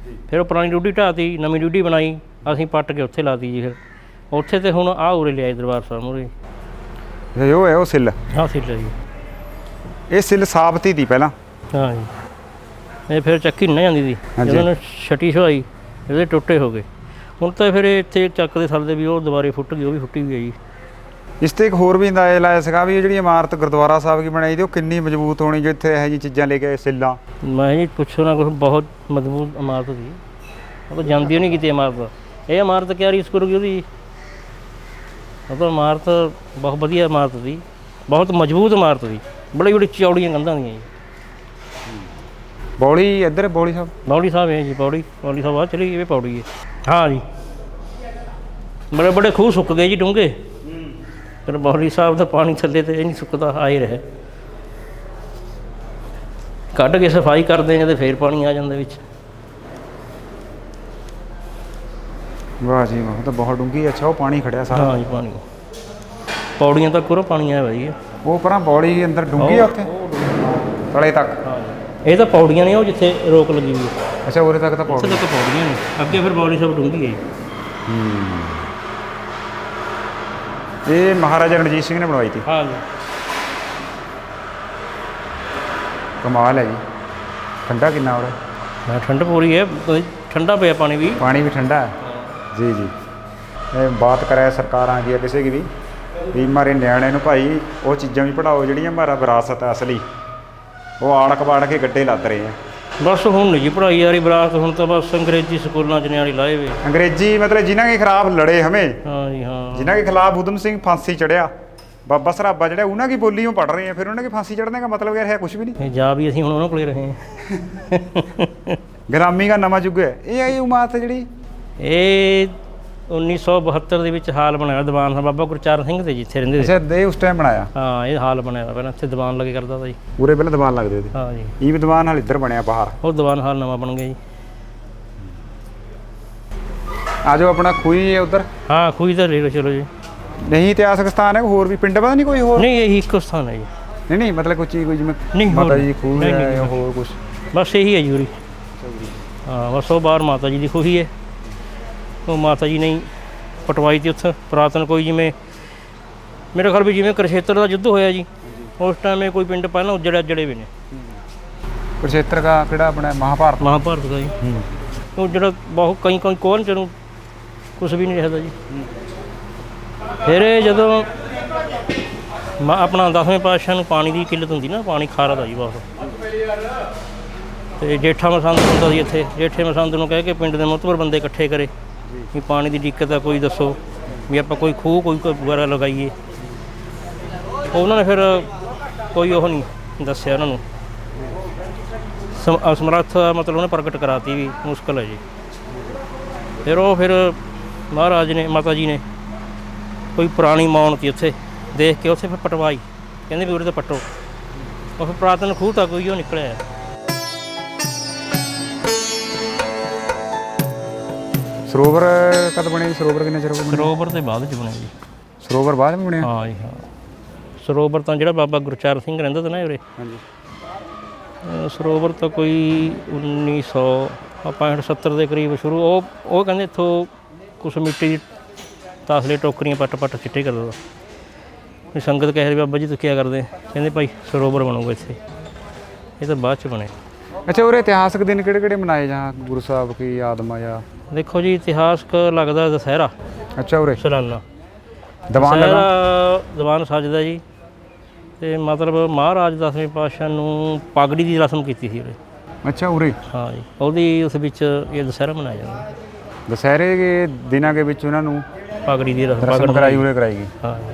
ਫਿਰ ਉਹ ਪੁਰਾਣੀ ਡਿਊਟੀ ਢਾਤੀ, ਨਵੀਂ ਡਿਊਟੀ ਬਣਾਈ, ਅਸੀਂ ਪੱਟ ਕੇ ਉੱਥੇ ਲਾਤੀ ਜੀ। ਫਿਰ ਉੱਥੇ ਤੇ ਹੁਣ ਆ ਉਰੇ ਲਿਆਏ ਦਰਬਾਰ ਸਾਹਿਬ ਮੂਹਰੇ। ਉਹ ਹੈ ਉਹ ਸਿੱਲ। ਹਾਂ ਸਿੱਲ ਹੈ ਜੀ, ਇਹ ਸਿੱਲ ਸਾਬਤੀ ਦੀ ਪਹਿਲਾਂ। ਹਾਂ ਜੀ। ਇਹ ਫਿਰ ਚੱਕੀ ਨਹੀਂ ਜਾਂਦੀ ਸੀ, ਹਾਂਜੀ। ਜਦੋਂ ਉਹਨੇ ਛਟੀ ਛੁਆਈ ਇਹਦੇ ਟੁੱਟੇ ਹੋ ਗਏ। ਹੁਣ ਤਾਂ ਫਿਰ ਇਹ ਇੱਥੇ ਚੱਕ ਦੇ ਸਕਦੇ ਵੀ ਉਹ ਦੁਬਾਰੇ ਫੁੱਟ ਗਈ, ਉਹ ਵੀ ਫੁੱਟੀ ਹੋਈ ਹੈ ਜੀ। ਇਸ ਤੇ ਇੱਕ ਹੋਰ ਵੀ ਅੰਦਾਜ਼ਾ ਲਾਇਆ ਸੀਗਾ ਵੀ ਇਹ ਜਿਹੜੀ ਇਮਾਰਤ ਗੁਰਦੁਆਰਾ ਸਾਹਿਬ ਦੀ ਬਣਾਈ ਦੀ ਉਹ ਕਿੰਨੀ ਮਜ਼ਬੂਤ ਹੋਣੀ, ਜਿੱਥੇ ਇਹੋ ਜਿਹੀ ਚੀਜ਼ਾਂ ਲੈ ਕੇ ਆਏ ਸਿੱਲਾਂ। ਮੈਂ ਜੀ ਪੁੱਛੋ ਨਾ ਕੁਛ, ਬਹੁਤ ਮਜ਼ਬੂਤ ਇਮਾਰਤ ਸੀ। ਉਹ ਤਾਂ ਜਾਂਦੀ ਨਹੀਂ ਕਿਤੇ ਇਮਾਰਤ। ਇਹ ਇਮਾਰਤ ਕਿਆ ਰੀਸ ਕਰੂਗੀ ਉਹਦੀ। ਉਹ ਤਾਂ ਇਮਾਰਤ ਬਹੁਤ ਵਧੀਆ ਇਮਾਰਤ ਸੀ, ਬਹੁਤ ਮਜ਼ਬੂਤ ਇਮਾਰਤ ਸੀ, ਬੜੀ ਬੜੀ ਚੌੜੀਆਂ ਕੰਧਾਂ ਦੀਆਂ ਜੀ। ਬੌਲੀ ਇੱਧਰ, ਬੌਲੀ ਸਾਹਿਬ, ਪੌੜੀ ਸਾਹਿਬ ਹੈ ਜੀ, ਪੌੜੀ ਸਾਹਿਬ ਆ ਚਲੀ ਇਹ ਪੌੜੀ ਹੈ। ਹਾਂ ਜੀ, ਬੜੇ ਬੜੇ ਖੂਹ ਸੁੱਕ ਗਏ ਜੀ, ਡੂੰਘੇ। ਫਿਰ ਪੌੜੀ ਸਾਹਿਬ ਦਾ ਪਾਣੀ ਥੱਲੇ ਤੇ ਇਹ ਨਹੀਂ ਸੁੱਕਦਾ, ਆਏ ਰਹੇ। ਕੱਢ ਕੇ ਸਫਾਈ ਕਰਦੇ ਆ ਤੇ ਫਿਰ ਪਾਣੀ ਆ ਜਾਂਦਾ ਵਿੱਚ। ਵਾਹ ਜੀ ਵਾਹ, ਤਾਂ ਬਹੁਤ ਡੂੰਘੀ। ਅੱਛਾ, ਉਹ ਪਾਣੀ ਖੜਿਆ ਸਾਰਾ। ਹਾਂ ਜੀ, ਪਾਣੀ ਪੌੜੀਆਂ ਤੱਕ ਪੂਰਾ ਪਾਣੀ ਆਇਆ ਭਾਈ। ਉਹ ਪਰਾਂ ਬੌਲੀ ਅੰਦਰ ਡੂੰਘੀ ਆ, ਉੱਥੇ ਤਲੇ ਤੱਕ। ਹਾਂ ਜੀ, ਇਹ ਤਾਂ ਪੌੜੀਆਂ ਨੇ, ਉਹ ਜਿੱਥੇ ਰੋਕ ਲੱਗੀ ਹੋਈ ਹੈ ਅੱਛਾ, ਉਰੇ ਤੱਕ ਤਾਂ ਉੱਥੇ ਪੌੜੀ। ਤੱਕ ਪੌੜੀਆਂ ਨੇ, ਅੱਗੇ ਫਿਰ ਪੌੜੀ ਸਭ ਡੂੰਘੀ ਹੈ ਜੀ। ਇਹ ਮਹਾਰਾਜਾ ਰਣਜੀਤ ਸਿੰਘ ਨੇ ਬਣਵਾਈ ਸੀ। ਹਾਂ ਜੀ, ਕਮਾਲ ਹੈ ਜੀ। ਠੰਡਾ ਕਿੰਨਾ ਉਰੇ? ਮੈਂ ਠੰਡ ਪੂਰੀ ਹੈ, ਠੰਡਾ ਪਿਆ ਪਾਣੀ ਵੀ। ਪਾਣੀ ਵੀ ਠੰਡਾ ਹੈ ਜੀ ਜੀ। ਇਹ ਬਾਤ ਕਰੇ ਸਰਕਾਰਾਂ ਦੀ ਕਿਸੇ ਦੀ ਵੀ ਮਾਰੇ ਨਿਆਣੇ ਨੂੰ ਭਾਈ ਉਹ ਚੀਜ਼ਾਂ ਵੀ ਪੜ੍ਹਾਓ ਜਿਹੜੀਆਂ ਮਾਰਾ ਵਿਰਾਸਤ ਹੈ ਅਸਲੀ। ਉਹ ਆੜ ਕਬਾੜ ਕੇ ਗੱਡੇ ਲੱਦ ਰਹੇ ਆ। ਬਸ ਹੁਣ ਨਹੀਂ ਜੀ ਪੜ੍ਹਾਈ ਯਾਰੀ ਵਿਰਾਸਤ, ਹੁਣ ਤਾਂ ਬਸ ਅੰਗਰੇਜ਼ੀ ਸਕੂਲਾਂ 'ਚ ਨਿਆਣੇ ਲਾਏ ਵੇ। ਅੰਗਰੇਜ਼ੀ ਮਤਲਬ ਜਿਨ੍ਹਾਂ ਦੇ ਖਿਲਾਫ ਲੜੇ ਹਮੇ, ਹਾਂ ਜੀ ਹਾਂ। ਜਿਨ੍ਹਾਂ ਦੇ ਖਿਲਾਫ ਊਧਮ ਸਿੰਘ ਫਾਂਸੀ ਚੜਿਆ, ਬਾਬਾ ਸਰਾਭਾ ਜਿਹੜਾ, ਉਹਨਾਂ ਦੀ ਬੋਲੀ ਉਹ ਪੜ੍ਹ ਰਹੇ ਆ। ਫਿਰ ਉਹਨਾਂ ਦੀ ਫਾਂਸੀ ਚੜ੍ਹਨੇ ਦਾ ਮਤਲਬ ਯਾਰ ਹੈ ਕੁਝ ਵੀ ਨਹੀਂ। ਇਹ ਜਾ ਵੀ ਅਸੀਂ ਹੁਣ ਉਹਨਾਂ ਕੋਲੇ ਰਹੇ ਹਾਂ। ਗੁਲਾਮੀ ਦਾ ਨਵਾਂ ਯੁੱਗ ਹੈ। ਇਹ ਆਈ ਉਮਾਤ ਜਿਹੜੀ ਇਹ 1972 ਦੇ ਵਿੱਚ ਹਾਲ ਬਣਾਇਆ ਦੀਵਾਨ ਸਾਹਿਬ, ਬਾਬਾ ਗੁਰਚਰਨ ਸਿੰਘ ਦੇ ਜਿੱਥੇ ਰਹਿੰਦੇ ਸੀ। ਅੱਛਾ, ਇਹ ਉਸ ਟਾਈਮ ਬਣਾਇਆ। ਹਾਂ, ਇਹ ਹਾਲ ਬਣਾਇਆ ਪਹਿਲਾਂ ਇੱਥੇ ਦੀਵਾਨ ਲੱਗੇ ਕਰਦਾ ਤਾ ਜੀ। ਪੂਰੇ ਪਹਿਲਾਂ ਦੀਵਾਨ ਲੱਗਦੇ ਸੀ। ਹਾਂ ਜੀ, ਇਹ ਵੀ ਦੀਵਾਨ ਹਾਲ ਇੱਧਰ ਬਣਿਆ ਬਾਹਰ। ਉਹ ਦੀਵਾਨ ਹਾਲ ਨਵਾਂ ਬਣ ਗਿਆ ਜੀ। ਆ ਜਾਓ, ਆਪਣਾ ਖੂਹੀ ਹੈ ਉੱਧਰ। ਹਾਂ, ਖੂਹੀ ਦਾ ਲੈ ਲਓ, ਚਲੋ ਜੀ। ਨਹੀਂ ਇਤਿਹਾਸਕ ਸਥਾਨ ਹੈ ਹੋਰ ਵੀ, ਪਿੰਡ ਪਤਾ ਨਹੀਂ ਕੋਈ ਹੋਰ? ਨਹੀਂ, ਇਹੀ ਇੱਕੋ ਸਥਾਨ ਹੈ ਜੀ। ਨਹੀਂ ਮਤਲਬ ਕੋਈ ਚੀਜ਼, ਕੋਈ ਜਿਵੇਂ ਨਹੀਂ, ਹੋਰ ਮਾਤਾ ਜੀ ਦੀ ਖੂਹ ਨਹੀਂ, ਹੈ ਨਹੀਂ, ਜਾਂ ਹੋਰ ਕੁਝ? ਬਸ ਇਹੀ ਹੈ ਜੀ ਉਰੀ। ਹਾਂ, ਬਸ ਉਹ ਬਾਹਰ ਮਾਤਾ ਜੀ ਦੀ ਖੂਹੀ ਹੈ। ਉਹ ਮਾਤਾ ਜੀ ਨੇ ਪਟਵਾਈ ਤੀ ਉੱਥੇ ਪੁਰਾਤਨ। ਕੋਈ ਜਿਵੇਂ ਮੇਰੇ ਖਿਆਲ ਵੀ ਜਿਵੇਂ ਕੁਰੂਕਸ਼ੇਤਰ ਦਾ ਯੁੱਧ ਹੋਇਆ ਜੀ, ਉਸ ਟਾਈਮ ਇਹ ਕੋਈ ਪਿੰਡ ਪਹਿਲਾਂ ਉੱਜੜੇ ਵੀ ਨੇ। ਕੁਰੂਕਸ਼ੇਤਰ ਦਾ ਕਿਹੜਾ ਆਪਣਾ ਮਹਾਭਾਰਤ ਮਹਾਭਾਰਤ ਦਾ ਜੀ। ਉਹ ਜਿਹੜਾ ਬਹੁਤ ਕਈ ਕੋਨ ਚ ਨੂੰ ਕੁਛ ਵੀ ਨਹੀਂ ਰਹਦਾ ਜੀ। ਫਿਰ ਇਹ ਜਦੋਂ ਆਪਣਾ 10ਵੇਂ ਪਾਤਸ਼ਾਹ ਨੂੰ ਪਾਣੀ ਦੀ ਕਿੱਲਤ ਹੁੰਦੀ ਨਾ, ਪਾਣੀ ਖਾਰਾ ਦਾ ਜੀ ਬਹੁਤ। ਤੇ ਜੇਠਾ ਮਸੰਦ ਹੁੰਦਾ ਸੀ ਇੱਥੇ। ਜੇਠੇ ਮਸੰਦ ਨੂੰ ਕਹਿ ਕੇ ਪਿੰਡ ਦੇ ਮੁਤਬਰ ਬੰਦੇ ਇਕੱਠੇ ਕਰੇ ਵੀ ਪਾਣੀ ਦੀ ਦਿੱਕਤ ਆ, ਕੋਈ ਦੱਸੋ ਵੀ ਆਪਾਂ ਕੋਈ ਖੂਹ ਕੋਈ ਵਗੈਰਾ ਲਗਾਈਏ। ਉਹਨਾਂ ਨੇ ਫਿਰ ਕੋਈ ਉਹ ਨਹੀਂ ਦੱਸਿਆ ਉਹਨਾਂ ਨੂੰ। ਅਸਮਰੱਥ ਮਤਲਬ ਉਹਨੇ ਪ੍ਰਗਟ ਕਰਾਤੀ ਵੀ ਮੁਸ਼ਕਲ ਹੈ ਜੀ। ਫਿਰ ਮਹਾਰਾਜ ਨੇ, ਮਾਤਾ ਜੀ ਨੇ ਕੋਈ ਪੁਰਾਣੀ ਮੌਣ ਤੀ ਉੱਥੇ ਦੇਖ ਕੇ ਉੱਥੇ ਫਿਰ ਪਟਵਾਈ, ਕਹਿੰਦੇ ਵੀ ਉਰੇ ਤਾਂ ਪੱਟੋ। ਉਹ ਫਿਰ ਪੁਰਾਤਨ ਖੂਹ ਤਾਂ ਕੋਈ ਉਹ ਨਿਕਲਿਆ। ਸਰੋਵਰ ਕਦ ਬਣਿਆ ਜੀ? ਸਰੋਵਰ ਕਿੰਨੇ ਚਿਰ ਹੋ ਗਿਆ? ਸਰੋਵਰ ਤੇ ਬਾਅਦ 'ਚ ਬਣਿਆ ਜੀ। ਸਰੋਵਰ ਬਾਅਦ ਵਿੱਚ ਬਣਿਆ? ਹਾਂ ਜੀ ਹਾਂ। ਸਰੋਵਰ ਤਾਂ ਜਿਹੜਾ ਬਾਬਾ ਗੁਰਚਰਨ ਸਿੰਘ ਰਹਿੰਦਾ ਤਾ ਨਾ ਉਰੇ, ਹਾਂਜੀ। ਸਰੋਵਰ ਤਾਂ ਕੋਈ 1965-70 ਦੇ ਕਰੀਬ ਸ਼ੁਰੂ। ਉਹ ਕਹਿੰਦੇ ਇੱਥੋਂ ਕੁਛ ਮਿੱਟੀ ਦੀ ਤਾਸਲੇ ਟੋਕਰੀਆਂ ਪੱਟ ਚਿੱਟੇ ਕਰਦਾ ਤਾ। ਸੰਗਤ ਕਹਿ ਰਹੀ ਬਾਬਾ ਜੀ ਤੁਸੀਂ ਕਿਆ ਕਰਦੇ? ਕਹਿੰਦੇ ਭਾਈ ਸਰੋਵਰ ਬਣੂਗਾ ਇੱਥੇ। ਇਹ ਤਾਂ ਬਾਅਦ 'ਚ ਬਣੇ। ਅੱਛਾ, ਉਰੇ ਇਤਿਹਾਸਕ ਦਿਨ ਕਿਹੜੇ ਕਿਹੜੇ ਮਨਾਏ ਜਾਂ ਗੁਰੂ ਸਾਹਿਬ ਕੀ ਯਾਦ ਮਾ ਜਾਂ? ਦੇਖੋ ਜੀ, ਇਤਿਹਾਸਕ ਲੱਗਦਾ ਦੁਸਹਿਰਾ। ਅੱਛਾ, ਉਰੇ ਸਾਲਾਨਾ ਦੀਵਾਨ ਦੀਵਾਨ ਸੱਜਦਾ ਜੀ। ਤੇ ਮਤਲਬ ਮਹਾਰਾਜ 10ਵੇਂ ਪਾਤਸ਼ਾਹ ਨੂੰ ਪਗੜੀ ਦੀ ਰਸਮ ਕੀਤੀ ਸੀ ਉਰੇ। ਅੱਛਾ, ਉਰੇ। ਹਾਂ ਜੀ, ਉਹਦੀ ਉਸ ਵਿੱਚ ਇਹ ਦੁਸਹਿਰਾ ਮਨਾਇਆ ਜਾਂਦਾ। ਦੁਸਹਿਰੇ ਦੇ ਦਿਨਾਂ ਦੇ ਵਿੱਚ ਉਹਨਾਂ ਨੂੰ ਪਗੜੀ ਦੀ ਰਸਮ ਕਰਾਈ ਉਰੇ ਕਰਾਈ ਗਈ। ਹਾਂ ਜੀ।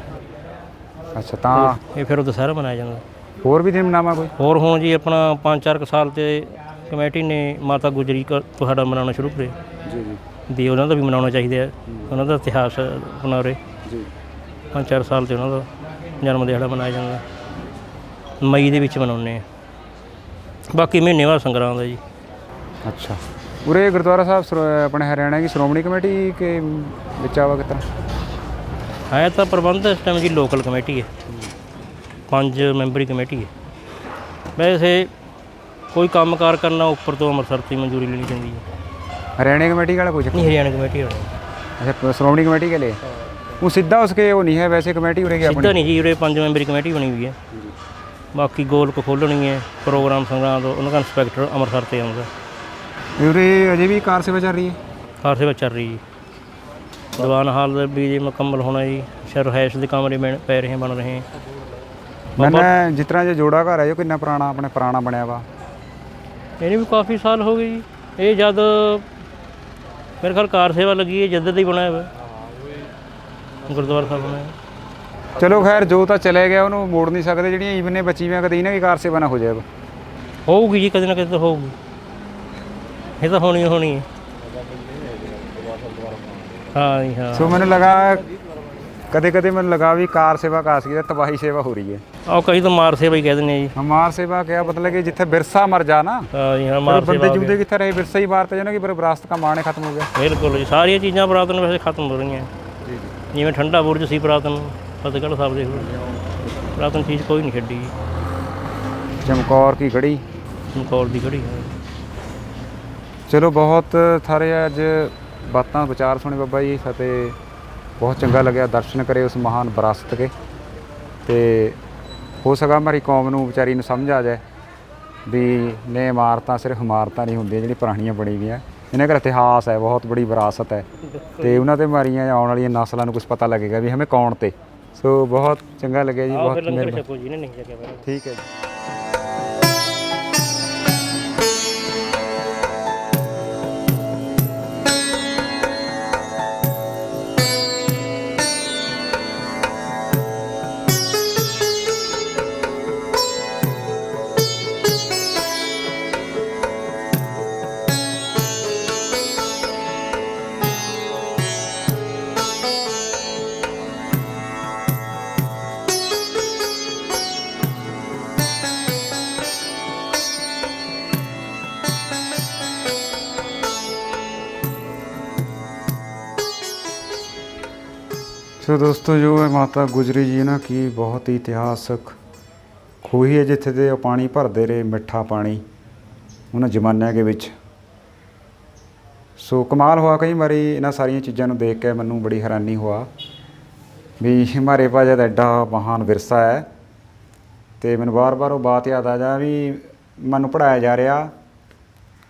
ਅੱਛਾ, ਤਾਂ ਇਹ ਫਿਰ ਉਹ ਦੁਸਹਿਰਾ ਮਨਾਇਆ ਜਾਂਦਾ। ਹੋਰ ਵੀ ਦਿਨ ਮਨਾਵਾ ਕੋਈ? ਹੋਰ ਹੁਣ ਜੀ ਆਪਣਾ 5-4 ਸਾਲ ਤੇ ਕਮੇਟੀ ਨੇ ਮਾਤਾ ਗੁਜਰੀ ਤੁਹਾਡਾ ਮਨਾਉਣਾ ਸ਼ੁਰੂ ਕਰੇ ਜੀ ਜੀ ਵੀ ਉਹਨਾਂ ਦਾ ਵੀ ਮਨਾਉਣਾ ਚਾਹੀਦਾ ਹੈ। ਉਹਨਾਂ ਦਾ ਇਤਿਹਾਸ ਬਣਾ ਰਹੇ ਜੀ 5-4 ਸਾਲ 'ਤੇ ਉਹਨਾਂ ਦਾ ਜਨਮ ਦਿਹਾੜਾ ਮਨਾਇਆ ਜਾਂਦਾ, ਮਈ ਦੇ ਵਿੱਚ ਮਨਾਉਂਦੇ ਆ। ਬਾਕੀ ਮਹੀਨੇ ਬਾਅਦ ਸੰਗਰਾਂਦ ਹੈ ਜੀ। ਅੱਛਾ, ਉਰੇ ਗੁਰਦੁਆਰਾ ਸਾਹਿਬ ਆਪਣੇ ਹਰਿਆਣਾ ਦੀ ਸ਼੍ਰੋਮਣੀ ਕਮੇਟੀ ਕੇ ਵਿੱਚ ਆਵਾ ਕਿਸ ਤਰ੍ਹਾਂ? ਹੈ ਤਾਂ ਪ੍ਰਬੰਧ ਇਸ ਟਾਈਮ ਜੀ ਲੋਕਲ ਕਮੇਟੀ ਹੈ, 5 ਮੈਂਬਰੀ ਕਮੇਟੀ ਹੈ। ਵੈਸੇ ਕੋਈ ਕੰਮਕਾਰ ਕਰਨਾ ਉੱਪਰ ਤੋਂ ਅੰਮ੍ਰਿਤਸਰ ਤੋਂ ਮਨਜ਼ੂਰੀ ਲੈਣੀ ਪੈਂਦੀ ਹੈ। हरियाणा कमेटी का कोई नहीं, हरियाणा कमेटी होनी। अच्छा, श्रोमणी कमेटी के लिए वो सीधा उसके वो नहीं है वैसे कमेटी उरे की सीधा नहीं जी, उरे 5 मैंबरी कमेटी बनी हुई है। बाकी गोलक खोलनी है, प्रोग्राम संग्राम उनका इंस्पैक्टर अमृतसर से आऊँगा। उरे अजय भी कार सेवा चल रही है? कार सेवा चल रही जी। दीवान हाल भी जी मुकम्मल होना जी, शायद रहायश के कमरे पै रहे हैं, बन रहे हैं। मैंने जिस तरह जो जोड़ा घर है जो कितना पुराना अपने पुराना बनया वा? इन्हें भी काफ़ी साल हो गए जी। ये जद मेरे ख्याल कार सेवा लगी है, जद ही बनाया हुआ गुरुद्वारा साहब बनाया। चलो खैर जो तो चले गया उन्होंने मोड़ नहीं सकते, जी ईवन ने बची हुई कभी इन्हें की कार सेवा ना हो जाए। होगी जी, कदे ना कदे तो होगी, ये तो होनी होनी है। हाँ जी हाँ। सो मैंने लगा कदे कदे मैंने लगा भी कार सेवा कास की तबाही सेवा हो रही है। और कहीं तो मार सेवा ही कह दें जी। मार सेवा क्या मतलब कि जिथे बिरसा मर जा ना, हाँ जी हाँ, मार बंदे सेवा जुंदे कितने रहे बिरसा ही मारते जाना कि विरासत का मान खत्म हो गया। बिल्कुल जी, सारिया चीज़ां पुरातन वैसे खत्म हो रही हैं। जिवें ठंडा बुरज सी पुरातन, फतेहगढ़ साहब देख लो, पुरातन चीज़ कोई नहीं छड्डी। चमकौर की घड़ी, चमकौर की घड़ी है। चलो बहुत थारे अज बातां विचार सुने बाबा जी, ते बहुत चंगा लग्या दर्शन करे उस महान विरासत के, ते हो सका हमारी कौम नूं विचारी नूं समझ आ जाए भी ने इमारतां सिर्फ इमारतां नहीं होंदियां जिहड़ियां पुराणियां बनी हुई इन्हें का इतिहास है, बहुत बड़ी विरासत है, तो उन्होंने हमारियां आने वाली नस्लों को कुछ पता लगेगा भी हमें कौन थे। सो बहुत चंगा लगे जी, बहुत मेहरबानी। ठीक है जी। तो दोस्तों जो है माता गुजरी जी ना की बहुत ही इतिहासक खूही है जिथे दे पानी भरते रहे, मिठा पानी उन्होंने जमाने के विच। सो कमाल हुआ कई बारी इन्हां सारियां चीज़ों को देख के मैनू बड़ी हैरानी हुआ भी हमारे पास एडा महान विरसा है। तो मैनू बार बार वो बात याद आ जा भी मैनू पढ़ाया जा रहा,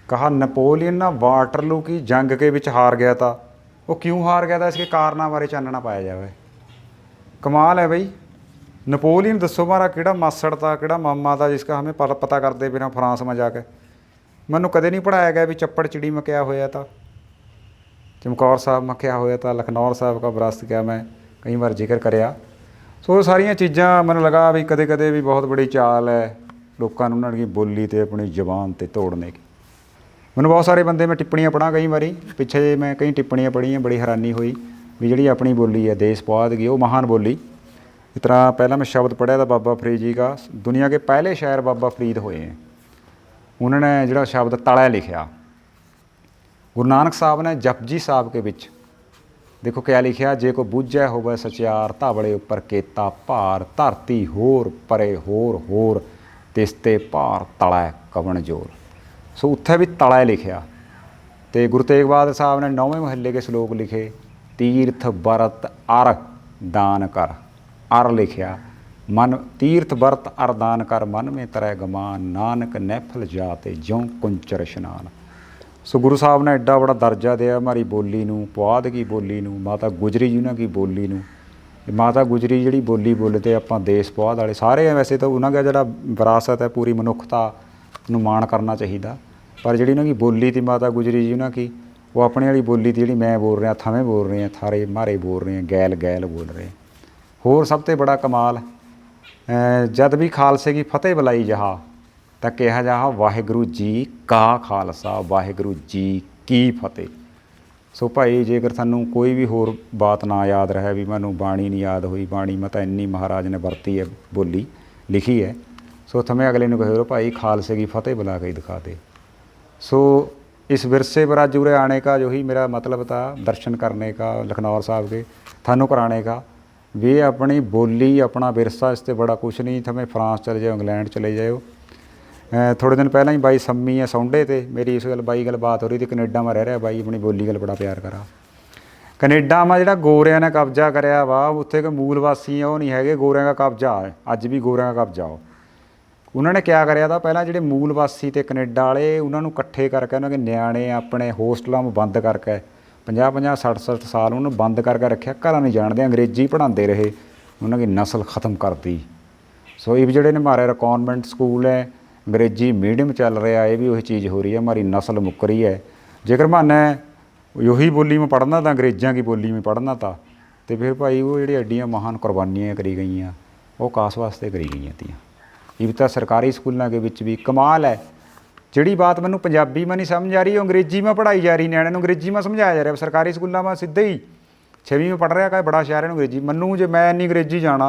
कहा नपोलियन ना वाटरलू की जंग के विच हार गया था, वो क्यों हार गया था इसके कारणों बारे चानना पाया जाए। कमाल है भाई, नपोलियन दसो मारा किहड़ा मासड़ था किहड़ा मामा था जिसका हमें पता करते बिना फ्रांस में जाके। मैनू कदे नहीं पढ़ाया गया भी चप्पड़ चिड़ी में क्या होया था, चमकौर साहब में क्या होया था, लखनौर साहब का विरासत क्या मैं कई बार जिक्र कराया। सो सारिया चीज़ां मैनू लगा भी कदे कदे भी बहुत बड़ी चाल है लोगों नूं उन्हां दी बोली ते अपनी जबान ते तोड़ने की। मैंने बहुत सारे बंदे मैं टिप्पणियाँ पढ़ा कई बारी पिछे मैं कई टिप्पणियाँ पढ़ियाँ, बड़ी हैरानी हुई भी जी अपनी बोली है देश पाद की वो महान बोली। इस तरह पहला मैं शब्द पढ़ा था बाबा फरीद जी का, दुनिया के पहले शायर बाबा फरीद हुए हैं। उन्होंने जो शब्द तला लिखा, गुरु नानक साहब ने जपजी साहब के विच देखो क्या लिखा, जे को बूझै होवे सचियार धावड़े उपर केता भार, धरती होर परे होर तिसते भार तला कवन जोर। सो उत्थे भी तला लिखा। तो गुरु तेग बहादुर साहब ने 9वें महल्ले के श्लोक लिखे, तीर्थ बरत अर दान कर, अर लिखा मन तीर्थ बरत अर दान कर, मन में तरह गमान, नानक नैफल जाते ज्यों कुंचर स्नान। सो गुरु साहब ने एड्डा बड़ा दर्जा दिया हमारी बोली नूं, पुआध की बोली नूं, माता गुजरी जी उन्होंने की बोली नूं। माता गुजरी जी बोली बोलते आपां देश पुआध वाले सारे, वैसे तो उन्होंने का जो विरासत है पूरी मनुखता नूं माण करना चाहिए, पर जी उन्होंने बोली थी माता गुजरी जी उन्होंने की वो अपनी वाली बोली थी जी मैं बोल रहा थमें बोल रहे हैं, थारे मारे बोल रहे हैं, गैल गैल बोल रहे हैं। होर सब तो बड़ा कमाल जद भी खालसे की फतेह बुलाई जहा ਤਾਂ ਕਿਹਾ ਜਾ ਵਾਹਿਗੁਰੂ ਜੀ ਕਾ ਖਾਲਸਾ ਵਾਹਿਗੁਰੂ ਜੀ ਕੀ ਫਤਿਹ। ਸੋ ਭਾਈ ਜੇਕਰ ਤੁਹਾਨੂੰ ਕੋਈ ਵੀ ਹੋਰ ਬਾਤ ਨਾ ਯਾਦ ਰਹੇ ਵੀ ਮੈਨੂੰ ਬਾਣੀ ਨਹੀਂ ਯਾਦ ਹੋਈ, ਬਾਣੀ ਮੈਂ ਤਾਂ ਇੰਨੀ ਮਹਾਰਾਜ ਨੇ ਵਰਤੀ ਹੈ, ਬੋਲੀ ਲਿਖੀ है, सो थमें अगले को कहो भाई खालसे की फतेह बुला के ही दिखा दे। सो इस विरसे पर अज उरे आने का जो ही मेरा मतलब था, दर्शन करने का लखनौर साहब के थानू कराने का, वे अपनी बोली अपना विरसा इससे बड़ा कुछ नहीं। थमें फ्रांस चले जाओ, इंग्लैंड चले जाओ। थोड़े दिन पहला ही बाई सम्मी है सौंडे ते मेरी इस गल बाई गल बात हो रही थी, कनेडा में रह रहा बाई अपनी बोली गल बड़ा प्यार करा। कनेडा में जो गोरिया ने कब्जा कराया वा, उत्थे के मूल वासी है वो नहीं है, गोरिया का कब्जा है, अज भी गोरिया का कब्जा हो। उन्होंने क्या करिया था, पहला जो मूल वासी तो कनेडा वाले उन्होंने कट्ठे करके उन्होंने न्याणे अपने होस्टलों में बंद करके 50-50 60-60 साल उन्होंने बंद करके रखा, घर नहीं जानते, अंग्रेजी पढ़ाते रहे, उन्होंने नस्ल खत्म कर दी। सो ये जोड़े ने हमारे कॉन्वेंट स्कूल है, अंग्रेजी मीडियम चल रहा है, ये भी वही चीज़ हो रही है, हमारी नस्ल मुक रही है। जेकर माने यही बोली में पढ़ना था, अंग्रेज़ों की बोली में पढ़ना था, तो फिर भाई वो जी एडियाँ महान कुरबानियाँ करी गई, वो कास वास्ते करी गई थी। ये तो सरकारी स्कूलों के विच भी कमाल है। जिहड़ी बात मैनू पंजाबी में नहीं समझ आ रही, अंग्रेजी में पढ़ाई जा रही, न्याणे अंग्रेजी में समझाया जा रहा। सरकारी स्कूलों में सीधे ही 6वीं में पढ़ रहा है, बड़ा शहर है अंग्रेजी। मैनू जो मैं इन्नी अंग्रेजी जाना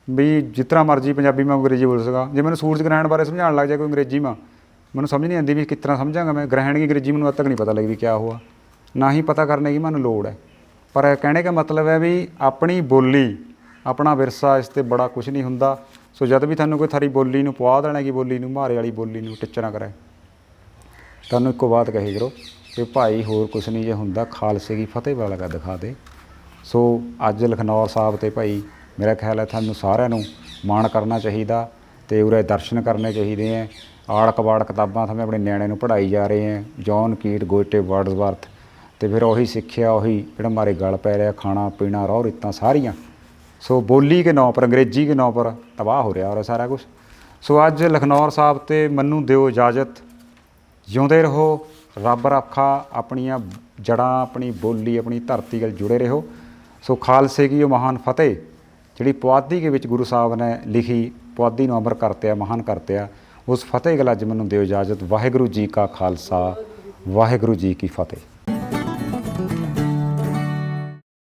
भी जितना मर्जी पंजाबी में अंग्रेजी बोल सका, जो मैंने सूरज ग्रहण बारे समझाने लग जाए कोई अंग्रेजी में, मैंने समझ नहीं आती भी किस तरह समझांगा मैं। ग्रहण की अंग्रेजी मैंने अब तक नहीं पता लगी भी क्या हुआ, ना ही पता करने की मैंने लोड़ है। पर कहने का मतलब है भी अपनी बोली अपना विरसा इससे बड़ा कुछ नहीं हुंदा। सो जब भी थानू कोई थारी बोली नूं पवा देना कि बोली नूं म्हारे वाली बोली नूं टिच ना करे, थानू एको बात कही करो कि भाई होर कुछ नहीं जे हुंदा, खालसे की फतेह वाला का दिखा दे। सो अज लखनौर साहब ते भाई मेरा ख्याल है थानू सारिਆਂ ਨੂੰ ਮਾਣ करना चाहिए, तो उरे दर्शन करने चाहिए हैं। आड़ कबाड़ किताबां थमें अपने न्याणे नूं पढ़ाई जा रहे हैं, जॉन कीट गोइटे वर्ड्सवर्थ, तो फिर उही सिक्ख्या उही जिहड़ा मारे गल पै रहा, खाना पीना रौह रित्तां सारियां। सो बोली के नाम पर अंग्रेजी के नाम पर तबाह हो रहा और सारा कुछ। सो अज लखनौर साहब ते मनु दिओ इजाजत, जिउंदे रहो, रब रखा, अपनियां जड़ां अपनी बोली अपनी धरती गल जुड़े रहो। सो खालसे की महान फतेह जिहड़ी पुआधी के विच गुरु साहब ने लिखी, पुआधी नूं अमर करते महान करते, उस फतेह गल अज मनु दिओ इजाजत। वाहिगुरू जी का खालसा वाहिगुरू जी की फतेह।